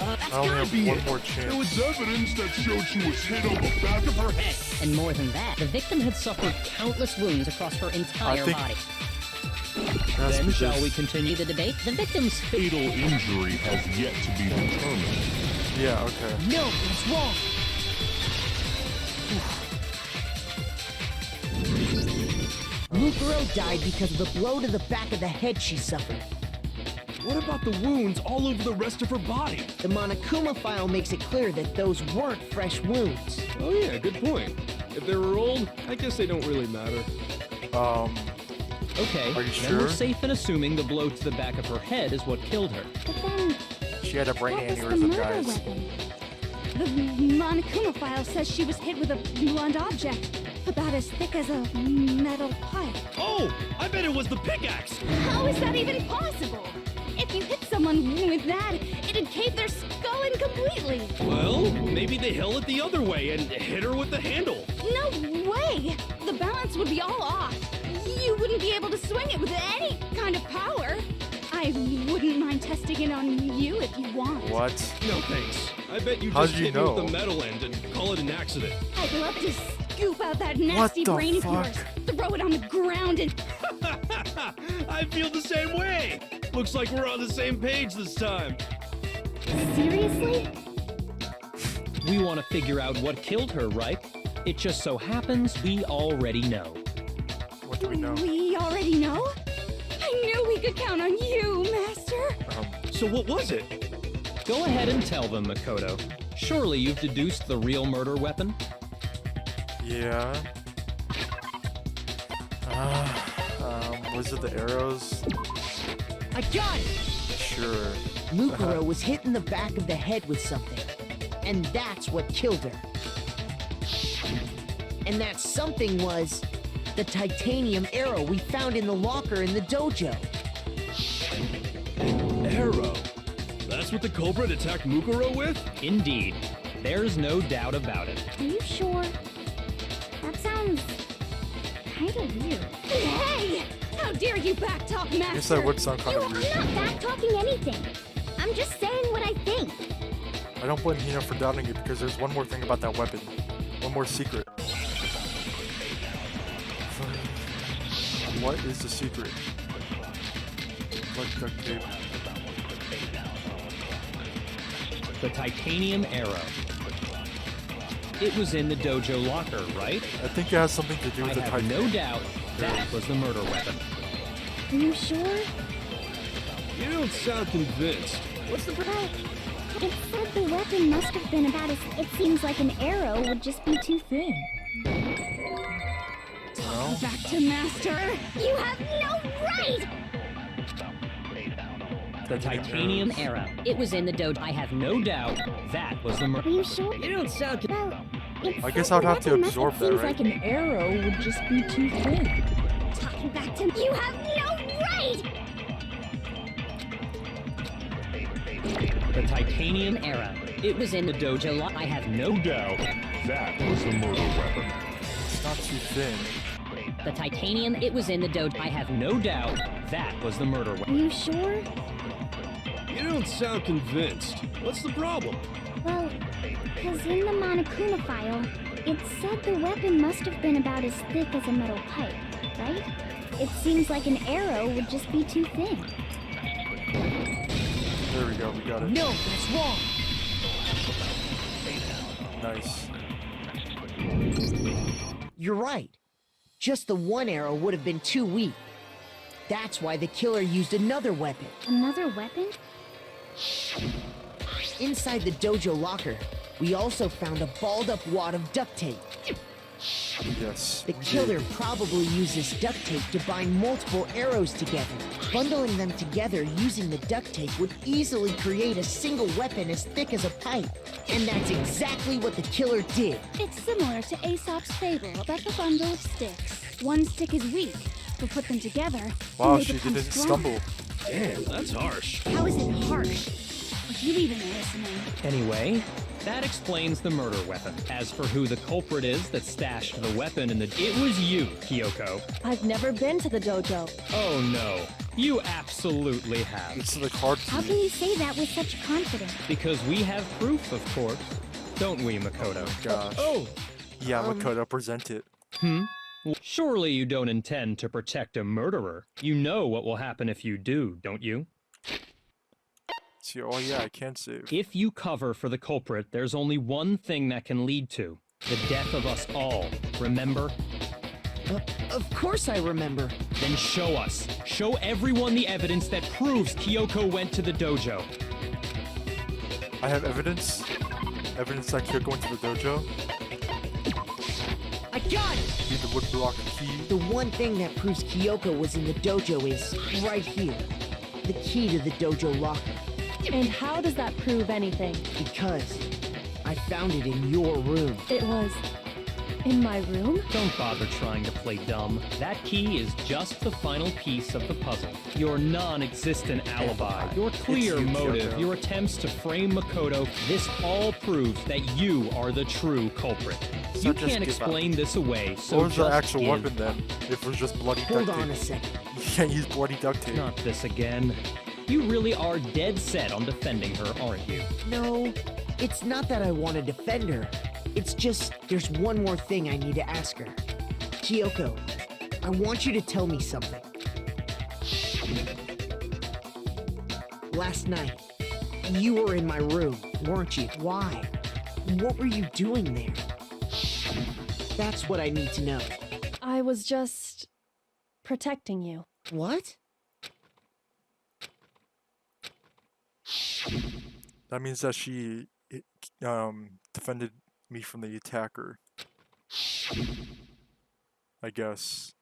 I only have one more There chance. was evidence that showed she was hit on the back of her head. And more than that, the victim had suffered countless wounds across her entire think- body. That's Then shall because- we continue The debate, the victim's Fatal injury has yet to be determined. Yeah, okay. No, that's wrong. Mukuro died because of the blow to the back of the head she suffered. What about the wounds all over the rest of her body? The Monokuma file makes it clear that those weren't fresh wounds. Oh yeah, good point. If they were old, I guess they don't really matter. Okay, Are you then we're sure? safe in assuming the blow to the back of her head is what killed her. But then, She had a brain what was the aneurysm, murder guys. weapon? The Monokuma file says she was hit with a blunt object, about as thick as a metal pipe. Oh, I bet it was the pickaxe. How is that even possible? If you hit someone with that, it'd cave their skull in completely. Well, maybe they held it the other way and hit her with the handle. No way! The balance would be all off. You wouldn't be able to swing it with any kind of power. I wouldn't mind testing it on you if you want. What? No thanks. I bet you How just did you hit me know? with the metal end and call it an accident. I'd love to scoop out that nasty the brain of fuck? yours, throw it on the ground, and I feel the same way. Looks like we're on the same page this time. Seriously? We want to figure out what killed her, right? It just so happens we already know. What do we know? we already know? I knew we could count on you, Master. So what was it? Go ahead and tell them, Makoto. Surely you've deduced the real murder weapon? Yeah. Was it the arrows? I got it! Sure. Mukuro was hit in the back of the head with something, and that's what killed her. And that something was the titanium arrow we found in the locker in the dojo. Arrow. That's what the culprit attacked Mukuro with? Indeed. There's no doubt about it. Are you sure? That sounds kind of weird. Hey! How dare you backtalk, Master? I guess that would sound kind of I'm weird. not back talking anything. I'm just saying what I think. I don't blame Hina for doubting it because there's one more thing about that weapon. One more secret. What is the secret? Like duct tape. The titanium arrow. It was in the dojo locker, right? I think it has something to do I with the have titanium. no doubt that was the murder weapon. Are you sure? You don't sound convinced. What's the Well, it said the weapon must have been about as... It seems like an arrow would just be too thin. No? Back to Master. You have no right! The titanium arrow. It was in the dojo. I have no doubt that was the Are murder. you sure? You don't sound. Well, it I guess said I would the have to weapon must absorb that, seems right? like an arrow would just be too thin. Talking back to... You have no right! The titanium arrow. It was in the dojo locker. I have no doubt. That was the murder weapon. It's not too thin. The titanium. It was in the dojo. I have no doubt that was the murder Are weapon. you sure? You don't sound convinced. What's the problem? Well, because in the Monokuma file, it said the weapon must have been about as thick as a metal pipe, right? It seems like an arrow would just be too thin. There we go, we got it. No, that's wrong. Nice. You're right. Just the one arrow would have been too weak. That's why the killer used another weapon. Another weapon? Inside the dojo locker, we also found a balled up wad of duct tape. Yes. The we killer did. probably used this duct tape to bind multiple arrows together. Bundling them together using the duct tape would easily create a single weapon as thick as a pipe. And that's exactly what the killer did. It's similar to Aesop's fable about the bundle of sticks. One stick is weak, but put them together, Wow, and they she become didn't strong. stumble. Damn, that's harsh. How is it harsh? Are you even listening? Anyway, that explains the murder weapon. As for who the culprit is that stashed the weapon in the... It was you, Kyoko. I've never been to the dojo. Oh no. You absolutely have. It's the card How key. can you say that with such confidence? Because we have proof, of course. Don't we, Oh Makoto? my gosh. Oh! Yeah, Makoto, present it. Surely you don't intend to protect a murderer. You know what will happen if you do, don't you? See, oh yeah, I can save. If you cover for the culprit, there's only one thing that can lead to the death of us all. Remember? Of course I remember. Then show us. Show everyone the evidence that proves Kyoko went to the dojo. I have evidence. Evidence that Kyoko went to the dojo. I got it! Need the woodblock key. The one thing that proves Kyoko was in the dojo is right here. The key to the dojo locker. And how does that prove anything? Because I found it in your room. It was in my room? Don't bother trying to play dumb. That key is just the final piece of the puzzle. Your non-existent alibi, your clear It's you, motive, Kyoko. your attempts to frame Makoto, this all proves that you are the true culprit. So You just can't give explain this away, so What was the just actual give. weapon then? If it was just bloody Hold duct on tape. a second. You can't use bloody duct tape. Not this again. You really are dead set on defending her, aren't you? No, it's not that I want to defend her. It's just there's one more thing I need to ask her. Kyoko, I want you to tell me something. Last night, you were in my room, weren't you? Why? What were you doing there? That's what I need to know. I was just protecting you. What? That means that she defended me from the attacker. I guess.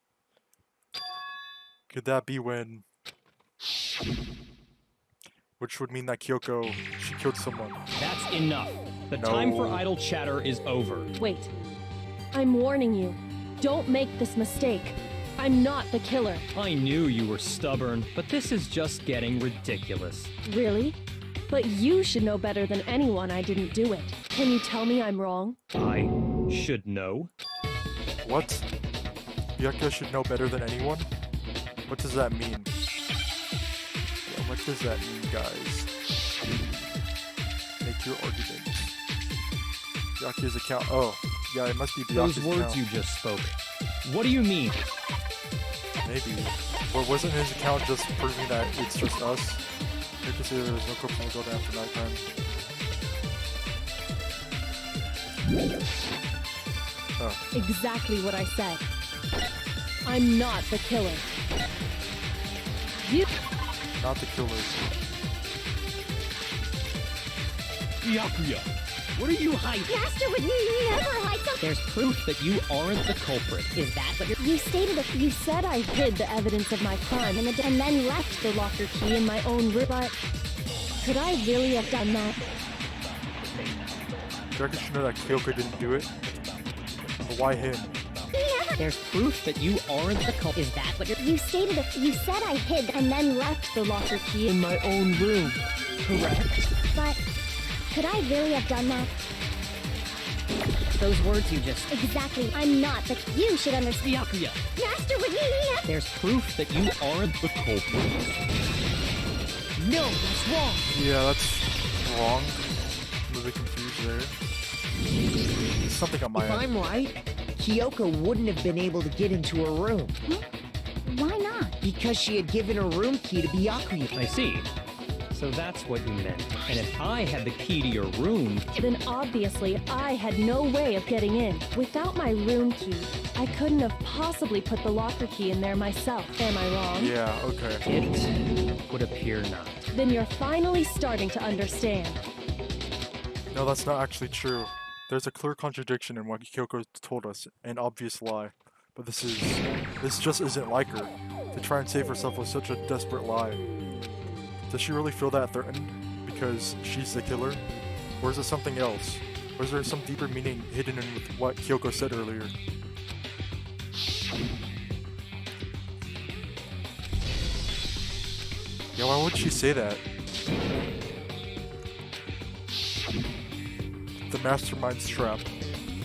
Could that be when? Which would mean that Kyoko, she killed someone. That's enough. The time for No. idle chatter is over. Wait. I'm warning you. Don't make this mistake. I'm not the killer. I knew you were stubborn, but this is just getting ridiculous. Really? But you should know better than anyone I didn't do it. Can you tell me I'm wrong? I should know. What? Kyoko should know better than anyone? What does that mean? Yeah, what does that mean, guys? Make your argument. Byakuya's account. Oh, yeah, it must be Byakuya's Those words account. you just spoke. What do you mean? Maybe. Or wasn't his account just proving that it's just us? I can say there's no corpse in the building after nighttime. Oh, Exactly what I said. I'm not the killer. You. not the killer. Byakuya, what are you hiding? Master would never hide something. There's proof that you aren't the culprit. Is that what you're... You stated that You said I hid the evidence of my crime and then left. the locker key in my own room, but could I really have done that? Byakuya should know that Kyoko didn't do it. But why him? There's proof that you aren't the culprit. Is that what you're... You stated that you said I hid and then left. The locker key in my own room. Correct. But could I really have done that? Those words you just... Exactly. I'm not. But you should understand. Byakuya, Master would never. there's proof that you aren't the culprit. No, that's wrong. Yeah, that's wrong. I'm a bit confused there. There's something on my If end. I'm right, Kyoko wouldn't have been able to get into her room Why not? because she had given her room key to Byakuya. I see. So that's what you meant. And if I had the key to your room, Then obviously I had no way of getting in. Without my room key, I couldn't have possibly put the locker key in there myself. Am I wrong? Yeah, okay. it would appear not. Then you're finally starting to understand. No, that's not actually true. There's a clear contradiction in what Kyoko told us, an obvious lie. But this just isn't like her, to try and save herself with such a desperate lie. Does she really feel that threatened because she's the killer? Or is it something else? Or is there some deeper meaning hidden in with what Kyoko said earlier? Yeah, why would she say that? The mastermind's trap.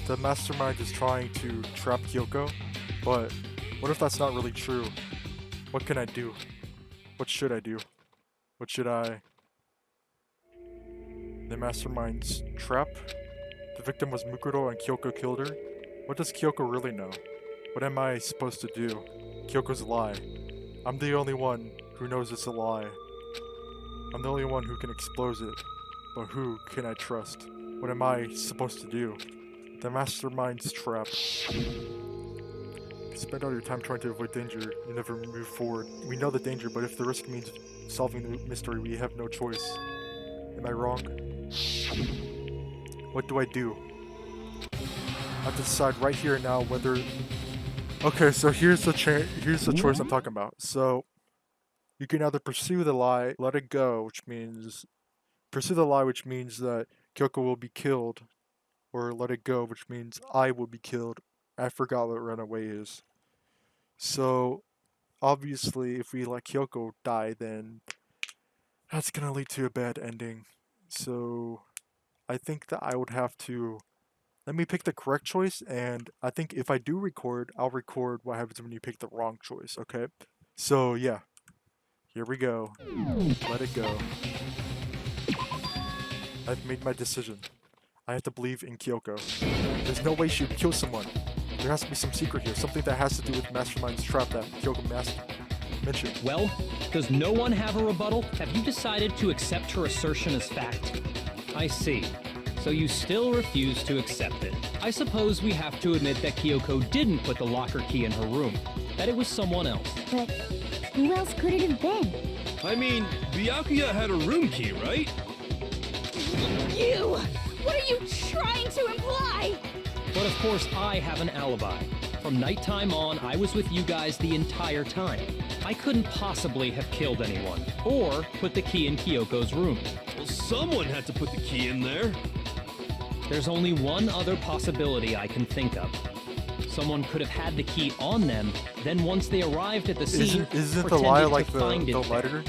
The mastermind is trying to trap Kyoko, but what if that's not really true? What can I do? What should I do? What should I... The mastermind's trap? The victim was Mukuro and Kyoko killed her? What does Kyoko really know? What am I supposed to do? Kyoko's a lie. I'm the only one who knows it's a lie. I'm the only one who can expose it. But who can I trust? What am I supposed to do? The mastermind's trap. Spend all your time trying to avoid danger. You never move forward. We know the danger, but if the risk means solving the mystery, we have no choice. Am I wrong? What do I do? I have to decide right here and now whether... Okay, so here's the choice I'm talking about. So, you can either pursue the lie, let it go, which means... Pursue the lie, which means that Kyoko will be killed. Or let it go, which means I will be killed. I forgot what runaway is. So, obviously, if we let Kyoko die, then that's gonna lead to a bad ending. So, I think that I would have to... Let me pick the correct choice, and I think if I do record, I'll record what happens when you pick the wrong choice, okay? So, yeah. Here we go. Let it go. I've made my decision. I have to believe in Kyoko. There's no way she would kill someone. There has to be some secret here, something that has to do with Mastermind's trap that Kyoko mentioned. Well, does no one have a rebuttal? Have you decided to accept her assertion as fact? I see. So you still refuse to accept it. I suppose we have to admit that Kyoko didn't put the locker key in her room. That it was someone else. But who else could it have been? I mean, Byakuya had a room key, right? You! What are you trying to imply? But of course, I have an alibi. From nighttime on, I was with you guys the entire time. I couldn't possibly have killed anyone, or put the key in Kyoko's room. Well, someone had to put the key in there. There's only one other possibility I can think of. Someone could have had the key on them, then once they arrived at the scene, Isn't the lie like the letter?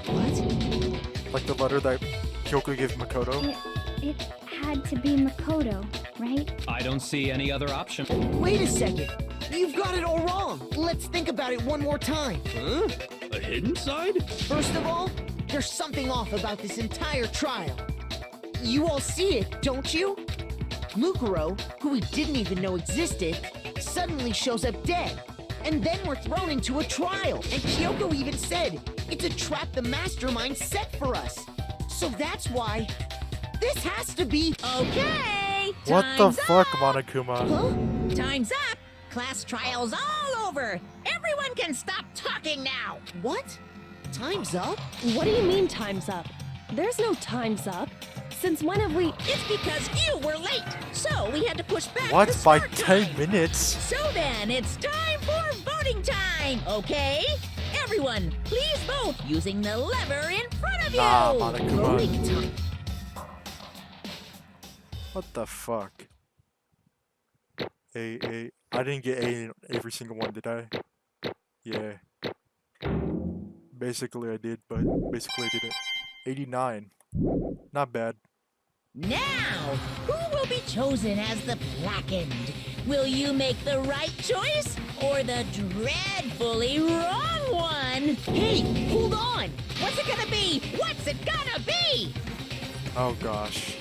What? Like the letter that Kyoko gave Makoto? It had to be Makoto, right? I don't see any other option. Wait a second. You've got it all wrong. Let's think about it one more time. Huh? A hidden side? First of all, there's something off about this entire trial. You all see it, don't you? Mukuro, who we didn't even know existed, suddenly shows up dead. And then we're thrown into a trial. And Kyoko even said, it's a trap the mastermind set for us. So that's why this has to be... Okay, What the time's fuck, up. Monokuma? Huh? Time's up. Class trial's all over. Everyone can stop talking now. What? Time's up? What do you mean time's up? There's no time's up. Since when have we... It's because you were late, so we had to push back What? the By start 10 time. minutes? So then, it's time for voting time, okay? Everyone, please vote using the lever in front of Nah, you. Monokuma. Voting time. What the fuck? A. I didn't get A in every single one, did I? Yeah. Basically I did, but basically I didn't. 89. Not bad. Now, who will be chosen as the blackened? Will you make the right choice or the dreadfully wrong one? Hey, hold on! What's it gonna be? What's it gonna be? Oh gosh.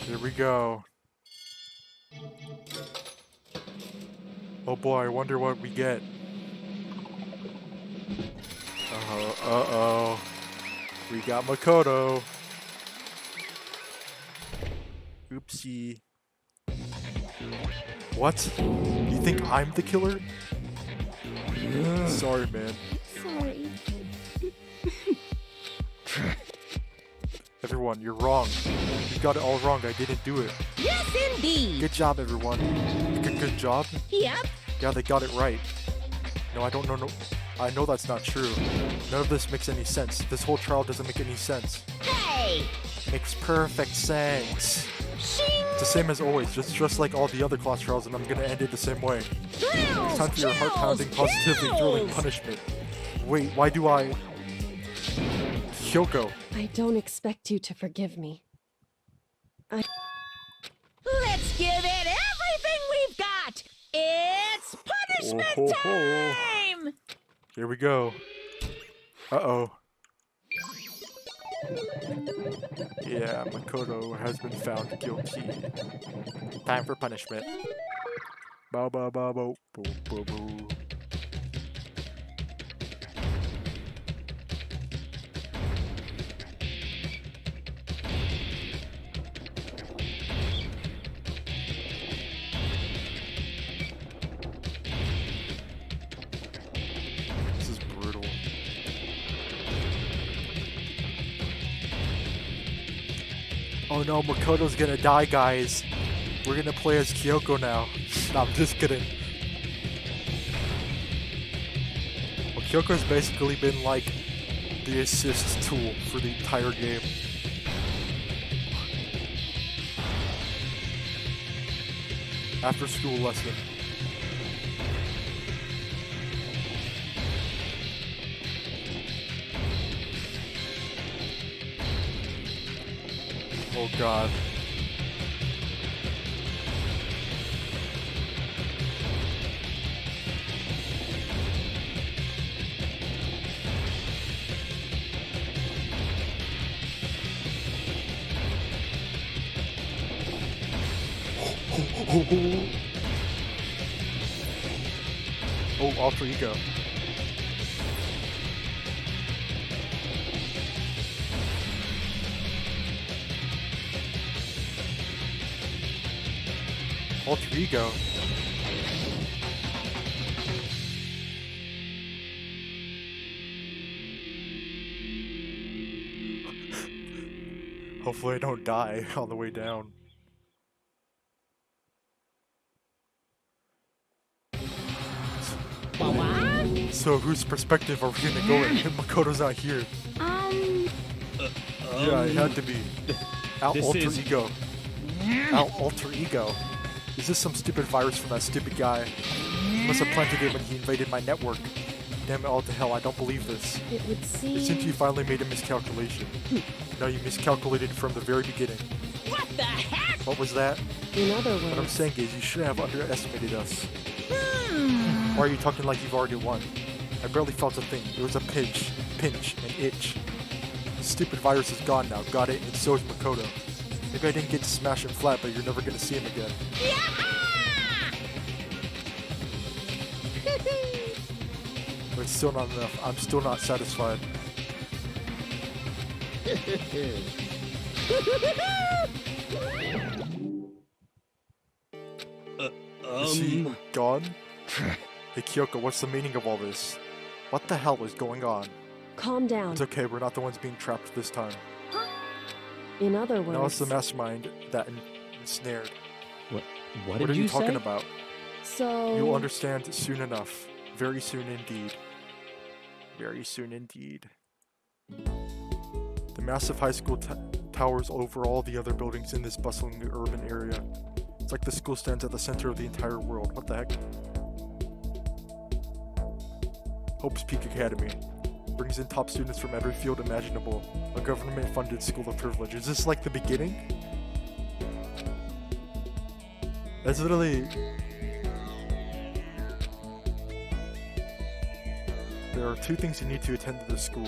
Here we go. Oh boy, I wonder what we get. Uh-oh. We got Makoto. Oopsie. What? You think I'm the killer? Sorry, man. Sorry. Everyone, you're wrong. You got it all wrong. I didn't do it. Yes, indeed. Good job, everyone. Good job? Yep. Yeah, they got it right. No, I don't know. No, I know that's not true. None of this makes any sense. This whole trial doesn't make any sense. Hey. Makes perfect sense. Shing. It's the same as always, just like all the other class trials, and I'm gonna end it the same way. Thrills, It's time for your chills, heart-pounding, positively thrilling kills. punishment. Wait, why do I... Kyoko. I don't expect you to forgive me. Let's give it everything we've got. It's punishment Oh, ho, ho. time. Here we go. Uh-oh. Yeah, Makoto has been found guilty. Time for punishment. Bow bow bow bow bow bow bow. This is brutal. Oh no, Makoto's gonna die, guys. We're gonna play as Kyoko now. No, I'm just kidding. Well, Kyoko's basically been like the assist tool for the entire game. After school lesson. Oh god. Oh, alter ego. Alter ego. Hopefully I don't die on the way down. So whose perspective are we gonna go in? Makoto's not here. Yeah, it had to be. Out This alter is- ego. Out alter ego. Is this some stupid virus from that stupid guy? He must have planted it when he invaded my network. Damn it all to hell, I don't believe this. It would It seem... seems you finally made a miscalculation. No, you miscalculated from the very beginning. What the heck? What was that? In other What I'm words, saying is, you shouldn't have underestimated us. Why are you talking like you've already won? I barely felt a thing. It was a pinch, an itch. The stupid virus is gone now, got it, and so is Makoto. Maybe I didn't get to smash him flat, but you're never gonna see him again. But it's still not enough. I'm still not satisfied. Is he gone? Hey Kyoko, what's the meaning of all this? What the hell is going on? calm down. It's okay, we're not the ones being trapped this time. In other Now it's words, the mastermind that ensnared. What What did are you you talking say? about? so... You'll understand soon enough. Very soon indeed. Very soon indeed. The massive high school towers over all the other buildings in this bustling urban area. It's like the school stands at the center of the entire world. What the heck? Hope's Peak Academy. Brings in top students from every field imaginable. A government-funded school of privilege. Is this like the beginning? That's literally... There are two things you need to attend to this school.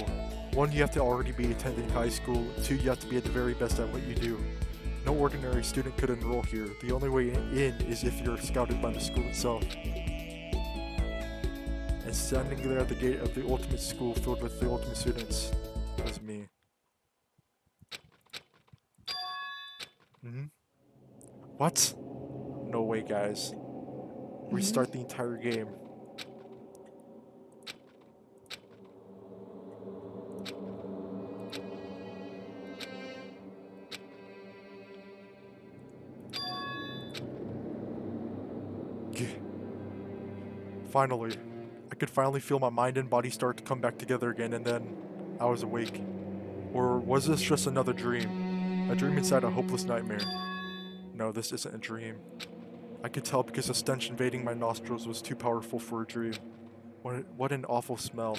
One, you have to already be attending high school. Two, you have to be at the very best at what you do. No ordinary student could enroll here. The only way in is if you're scouted by the school itself. And standing there at the gate of the ultimate school filled with the ultimate students was me. What? No way, guys. Restart the entire game. Finally. I could finally feel my mind and body start to come back together again, and then I was awake. Or was this just another dream? A dream inside a hopeless nightmare? No, this isn't a dream. I could tell because the stench invading my nostrils was too powerful for a dream. What an awful smell.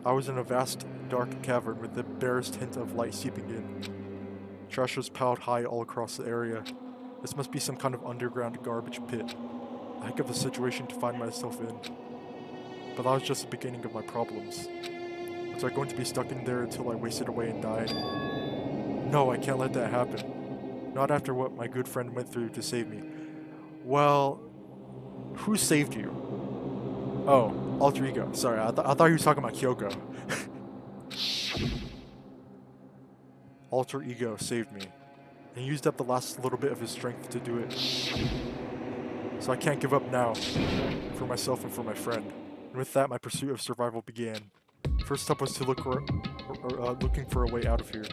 I was in a vast, dark cavern with the barest hint of light seeping in. Trash was piled high all across the area. This must be some kind of underground garbage pit. A heck of a situation to find myself in. But that was just the beginning of my problems. Was I going to be stuck in there until I wasted away and died? No, I can't let that happen. Not after what my good friend went through to save me. Well, who saved you? Oh, alter ego. Sorry, I thought he was talking about Kyoko. Alter ego saved me. And he used up the last little bit of his strength to do it. So I can't give up now. For myself and for my friend. And with that, my pursuit of survival began. First step was to looking for a way out of here.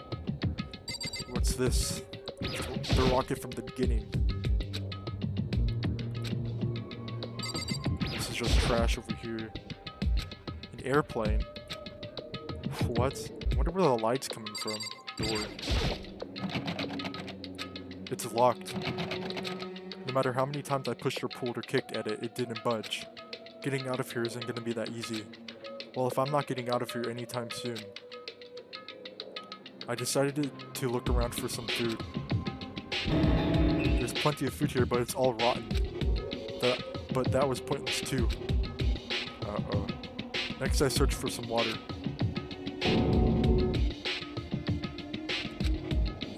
What's this? The rocket from the beginning. This is just trash over here. An airplane. What? I wonder where the light's coming from. Door. It's locked. No matter how many times I pushed or pulled or kicked at it, it didn't budge. Getting out of here isn't gonna be that easy. Well, if I'm not getting out of here anytime soon. I decided to look around for some food. There's plenty of food here, but it's all rotten. But that was pointless too. Uh-oh. Next I searched for some water.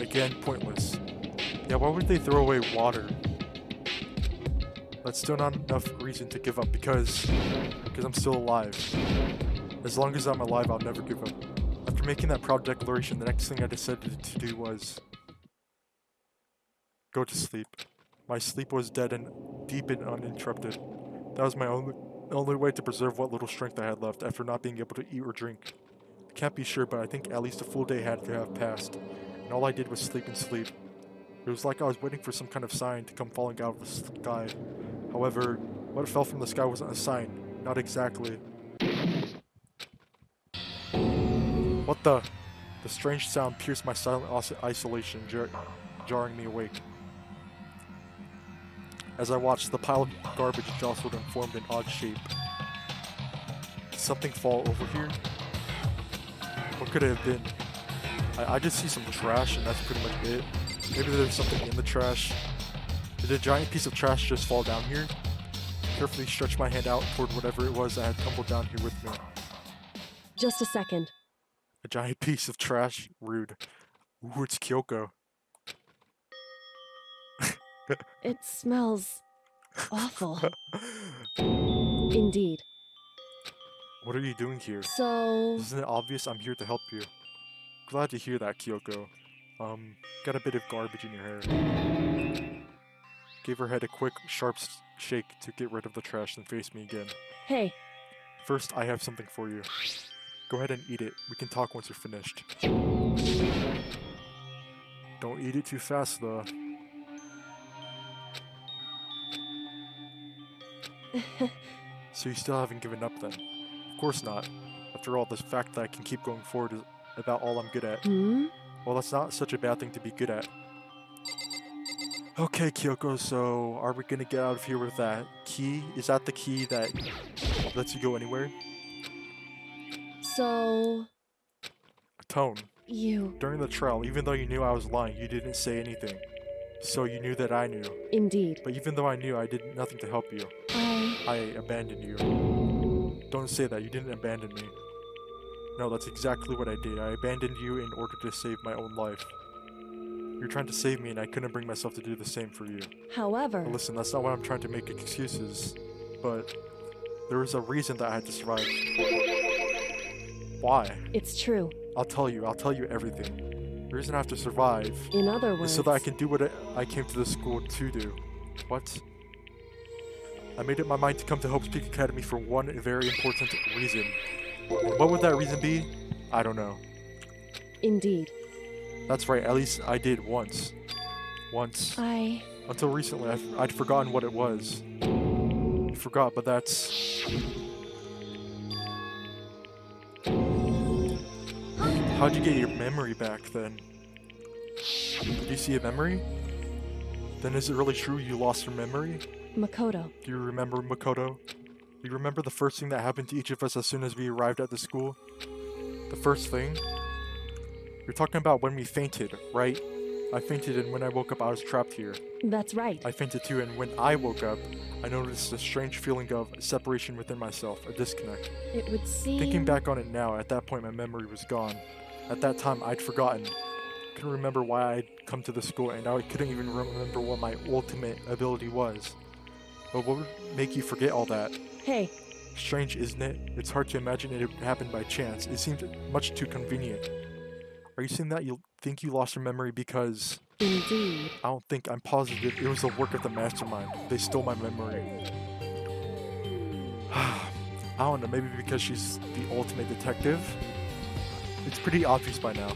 Again, pointless. Yeah, why would they throw away water? That's still not enough reason to give up because I'm still alive. As long as I'm alive, I'll never give up. After making that proud declaration, the next thing I decided to do was go to sleep. My sleep was dead and deep and uninterrupted. That was my only way to preserve what little strength I had left after not being able to eat or drink. I can't be sure, but I think at least a full day had to have passed, and all I did was sleep and sleep. It was like I was waiting for some kind of sign to come falling out of the sky. However, what fell from the sky wasn't a sign. Not exactly. What the? The strange sound pierced my silent isolation, jarring me awake. As I watched, the pile of garbage jostled and formed an odd shape. Did something fall over here? What could it have been? I just see some trash and that's pretty much it. Maybe there's something in the trash. Did a giant piece of trash just fall down here? Carefully stretched my hand out toward whatever it was that had tumbled down here with me. Just a second. A giant piece of trash? Rude. Ooh, it's Kyoko. It smells awful. Indeed. What are you doing here? So... Isn't it obvious I'm here to help you? Glad to hear that, Kyoko. Got a bit of garbage in your hair. Gave her head a quick, sharp shake to get rid of the trash and face me again. Hey. First, I have something for you. Go ahead and eat it. We can talk once you're finished. Don't eat it too fast, though. So you still haven't given up then? Of course not. After all, the fact that I can keep going forward is about all I'm good at. Well, that's not such a bad thing to be good at. Okay, Kyoko, so are we gonna get out of here with that key? Is that the key that lets you go anywhere? So... Tone. You... During the trial, even though you knew I was lying, you didn't say anything. So you knew that I knew. Indeed. But even though I knew, I did nothing to help you. I abandoned you. Don't say that, you didn't abandon me. No, that's exactly what I did. I abandoned you in order to save my own life. You're trying to save me and I couldn't bring myself to do the same for you. However... But listen, that's not why I'm trying to make excuses. But there was a reason that I had to survive. Why? It's true. I'll tell you everything. The reason I have to survive In other words... is so that I can do what I came to this school to do. What? I made up my mind to come to Hope's Peak Academy for one very important reason. And what would that reason be? I don't know. Indeed. That's right, at least I did once. Until recently, I'd forgotten what it was. I forgot, but that's... How'd you get your memory back, then? Did you see a memory? Then is it really true you lost your memory? Makoto. Do you remember, Makoto? Do you remember the first thing that happened to each of us as soon as we arrived at the school? The first thing? You're talking about when we fainted, right? I fainted and when I woke up I was trapped here. That's right. I fainted too and when I woke up, I noticed a strange feeling of separation within myself, a disconnect. It would seem... Thinking back on it now, at that point my memory was gone. At that time, I'd forgotten. Couldn't remember why I'd come to the school, and I couldn't even remember what my ultimate ability was. But what would make you forget all that? Hey, Strange, isn't it? It's hard to imagine it happened by chance. It seemed much too convenient. Are you saying that you think you lost your memory because... indeed. I don't think, I'm positive it was the work of the mastermind. They stole my memory. I don't know, maybe because she's the ultimate detective? It's pretty obvious by now.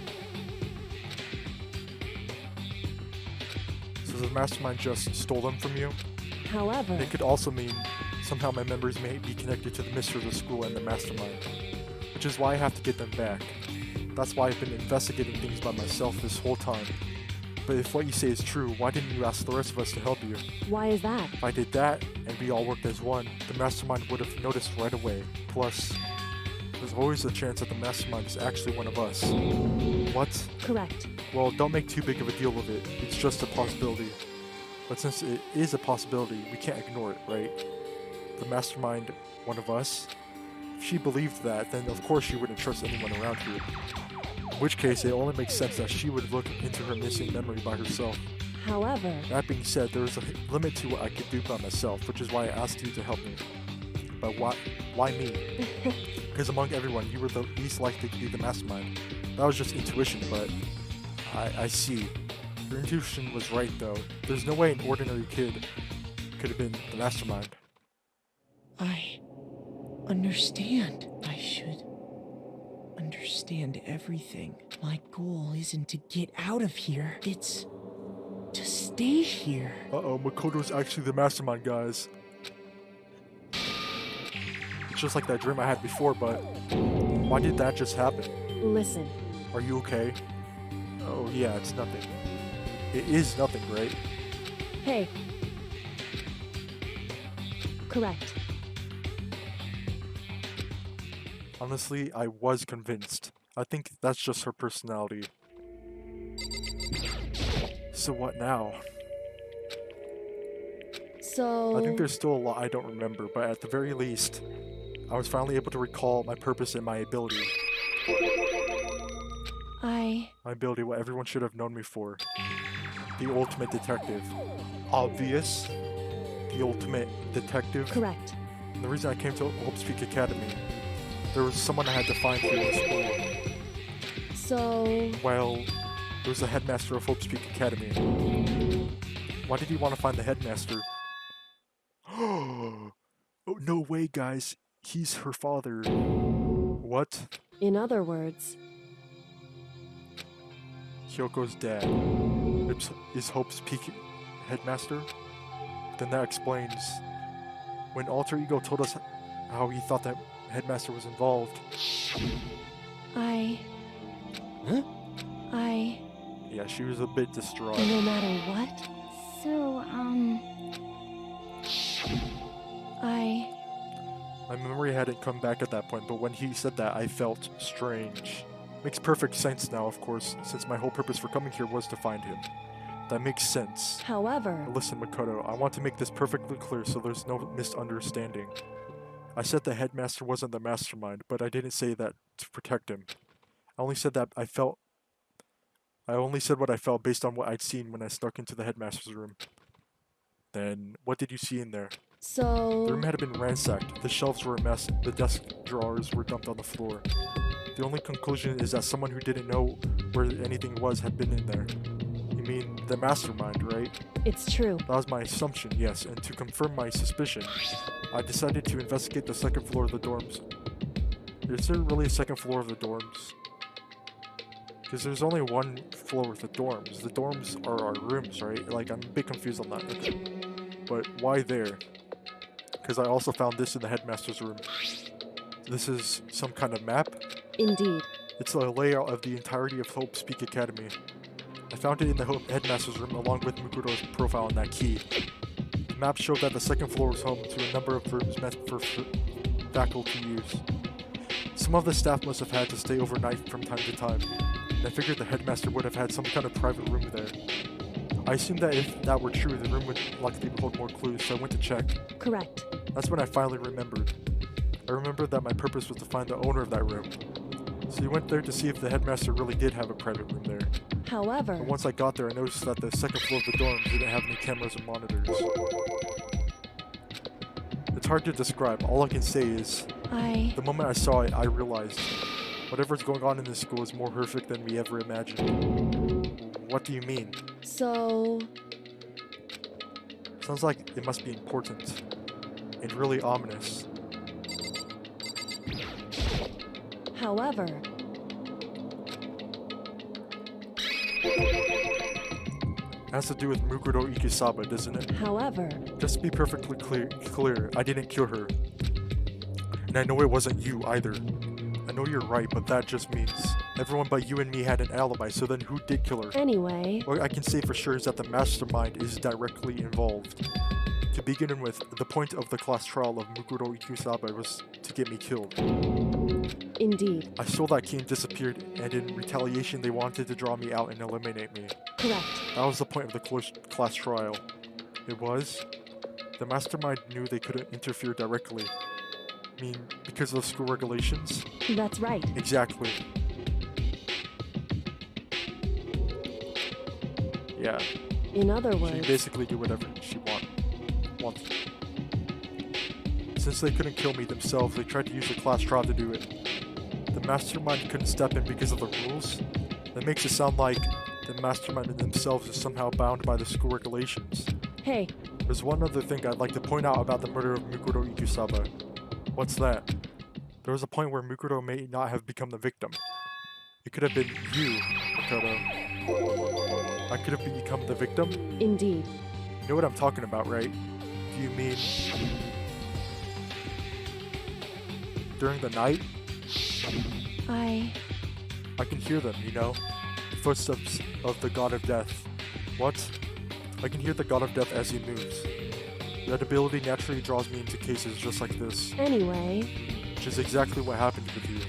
So the mastermind just stole them from you? However... It could also mean somehow my memories may be connected to the mystery of the school and the mastermind. Which is why I have to get them back. That's why I've been investigating things by myself this whole time. But if what you say is true, why didn't you ask the rest of us to help you? Why is that? If I did that, and we all worked as one, the mastermind would have noticed right away. Plus, there's always a chance that the mastermind is actually one of us. What? Correct. Well, don't make too big of a deal of it. It's just a possibility. But since it is a possibility, we can't ignore it, right? The mastermind, one of us? If she believed that, then of course she wouldn't trust anyone around here. In which case, it only makes sense that she would look into her missing memory by herself. However... That being said, there is a limit to what I could do by myself, which is why I asked you to help me. But why me? Because among everyone, you were the least likely to be the mastermind. That was just intuition, but I see. Your intuition was right, though. There's no way an ordinary kid could have been the mastermind. I understand. I should understand everything. My goal isn't to get out of here. It's to stay here. Uh-oh, Makoto's actually the mastermind, guys. It's just like that dream I had before, but why did that just happen? Listen. Are you okay? Oh yeah, it's nothing. It is nothing, right? Hey. Correct. Honestly, I was convinced. I think that's just her personality. So what now? So... I think there's still a lot I don't remember, but at the very least, I was finally able to recall my purpose and my ability. My ability, what everyone should have known me for. The ultimate detective. Obvious. The ultimate detective. Correct. And the reason I came to Hope's Peak Academy, there was someone I had to find here in school. So... Well, there was the headmaster of Hope's Peak Academy. Why did he want to find the headmaster? Oh, no way, guys. He's her father. What? In other words... Hyoko's dad is Hope's Peak headmaster? Then that explains when Alter Ego told us how he thought that headmaster was involved. Huh? Yeah, she was a bit distraught. No matter what? So, My memory hadn't come back at that point, but when he said that, I felt strange. Makes perfect sense now, of course, since my whole purpose for coming here was to find him. That makes sense. However... Listen, Makoto, I want to make this perfectly clear so there's no misunderstanding. I said the headmaster wasn't the mastermind, but I didn't say that to protect him. I only said what I felt based on what I'd seen when I snuck into the headmaster's room. Then, what did you see in there? So... The room had been ransacked, the shelves were a mess, the desk drawers were dumped on the floor. The only conclusion is that someone who didn't know where anything was had been in there. You mean the mastermind, right? It's true. That was my assumption, yes, and to confirm my suspicion, I decided to investigate the second floor of the dorms. Is there really a second floor of the dorms? Because there's only one floor with the dorms. The dorms are our rooms, right? Like, I'm a bit confused on that. But why there? Because I also found this in the headmaster's room. This is some kind of map? Indeed. It's a layout of the entirety of Hope's Peak Academy. I found it in the headmaster's room along with Mukuro's profile and that key. The map showed that the second floor was home to a number of rooms meant for faculty use. Some of the staff must have had to stay overnight from time to time, and I figured the headmaster would have had some kind of private room there. I assumed that if that were true, the room would likely hold more clues, so I went to check. Correct. That's when I finally remembered. I remembered that my purpose was to find the owner of that room. So you went there to see if the headmaster really did have a private room there. However, But once I got there, I noticed that the second floor of the dorm didn't have any cameras or monitors. It's hard to describe. All I can say is, the moment I saw it, I realized whatever's going on in this school is more horrific than we ever imagined. What do you mean? So... Sounds like it must be important. And really ominous. However... It has to do with Mukuro Ikusaba, doesn't it? However... Just to be perfectly clear, I didn't kill her. And I know it wasn't you either. I know you're right, but that just means everyone but you and me had an alibi, so then who did kill her? Anyway... What I can say for sure is that the mastermind is directly involved. To begin with, the point of the class trial of Mukuro Ikusaba was to get me killed. Indeed. I stole that key and disappeared, and in retaliation they wanted to draw me out and eliminate me. Correct. That was the point of the class trial. It was? The mastermind knew they couldn't interfere directly. I mean, because of school regulations? That's right. Exactly. Yeah. In other She words... can basically do whatever she wants. Since they couldn't kill me themselves, they tried to use the class trial to do it. The mastermind couldn't step in because of the rules? That makes it sound like the mastermind themselves is somehow bound by the school regulations. Hey. There's one other thing I'd like to point out about the murder of Mukuro Ikusaba. What's that? There was a point where Mukuro may not have become the victim. It could have been you, Makoto. I could have become the victim? Indeed. You know what I'm talking about, right? Do you mean... during the night? I can hear them, you know? The footsteps of the God of Death. What? I can hear the God of Death as he moves. That ability naturally draws me into cases just like this. Anyway... Which is exactly what happened with you.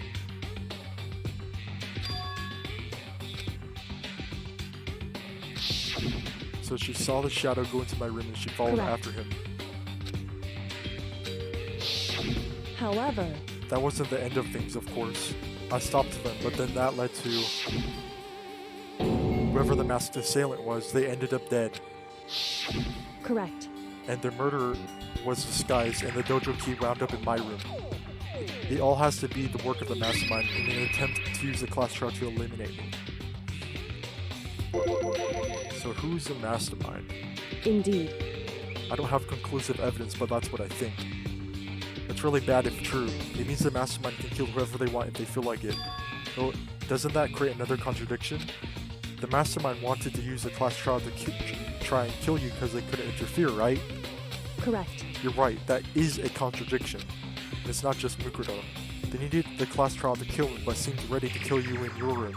So she saw the shadow go into my room and she followed Correct. after him. However... That wasn't the end of things, of course. I stopped them, but then that led to... whoever the masked assailant was, they ended up dead. Correct. And their murderer was disguised and the dojo key wound up in my room. It all has to be the work of the mastermind in an attempt to use the class trial to eliminate me. So who's the mastermind? Indeed. I don't have conclusive evidence, but that's what I think. It's really bad if true. It means the mastermind can kill whoever they want if they feel like it. Though, doesn't that create another contradiction? The mastermind wanted to use the class trial to try and kill you because they couldn't interfere, right? Correct. You're right, that is a contradiction. And it's not just Mukuro. They needed the class trial to kill him, but seemed ready to kill you in your room.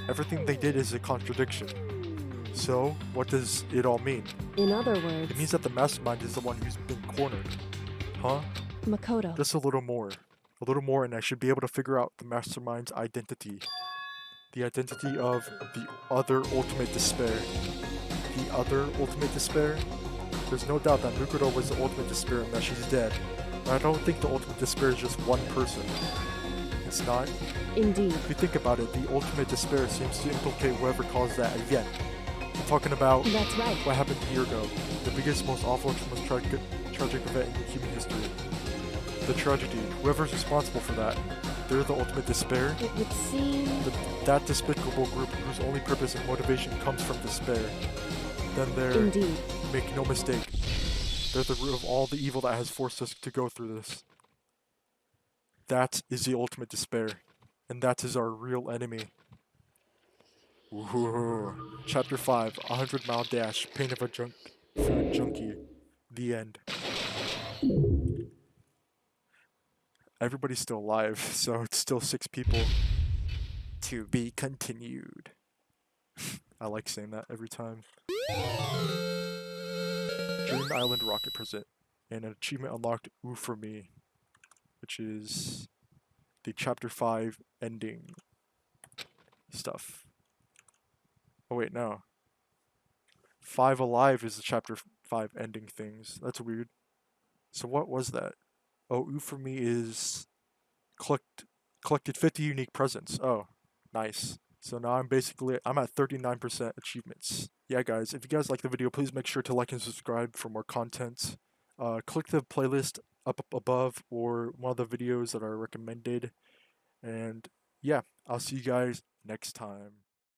Everything they did is a contradiction. So, what does it all mean? In other words... It means that the mastermind is the one who's been cornered. Huh? Makoto. Just a little more. A little more and I should be able to figure out the mastermind's identity. The identity of the other ultimate despair. The other ultimate despair? There's no doubt that Mukuro was the ultimate despair and that she's dead. But I don't think the ultimate despair is just one person. It's not? Indeed. If you think about it, the ultimate despair seems to implicate whoever caused that event. I'm talking about That's right. what happened a year ago. The biggest, most awful, most tragic event in human history. The tragedy. Whoever's responsible for that, they're the ultimate despair. It would seem... That despicable group whose only purpose and motivation comes from despair. Then they're... Indeed. Make no mistake. They're the root of all the evil that has forced us to go through this. That is the ultimate despair. And that is our real enemy. Ooh. Chapter 5, 100-mile dash, pain of a food junkie. The end. Everybody's still alive, so it's still 6 people. To be continued. I like saying that every time. Dream Island Rocket Present. And an achievement unlocked, ooh for me. Which is the Chapter 5 ending stuff. Oh wait, no. 5 alive is the chapter 5 ending things. That's weird. So what was that? Oh, U for me is collected 50 unique presents. Oh, nice. So now I'm at 39% achievements. Yeah, guys, if you guys like the video, please make sure to like and subscribe for more content. Click the playlist up above or one of the videos that are recommended. And yeah, I'll see you guys next time.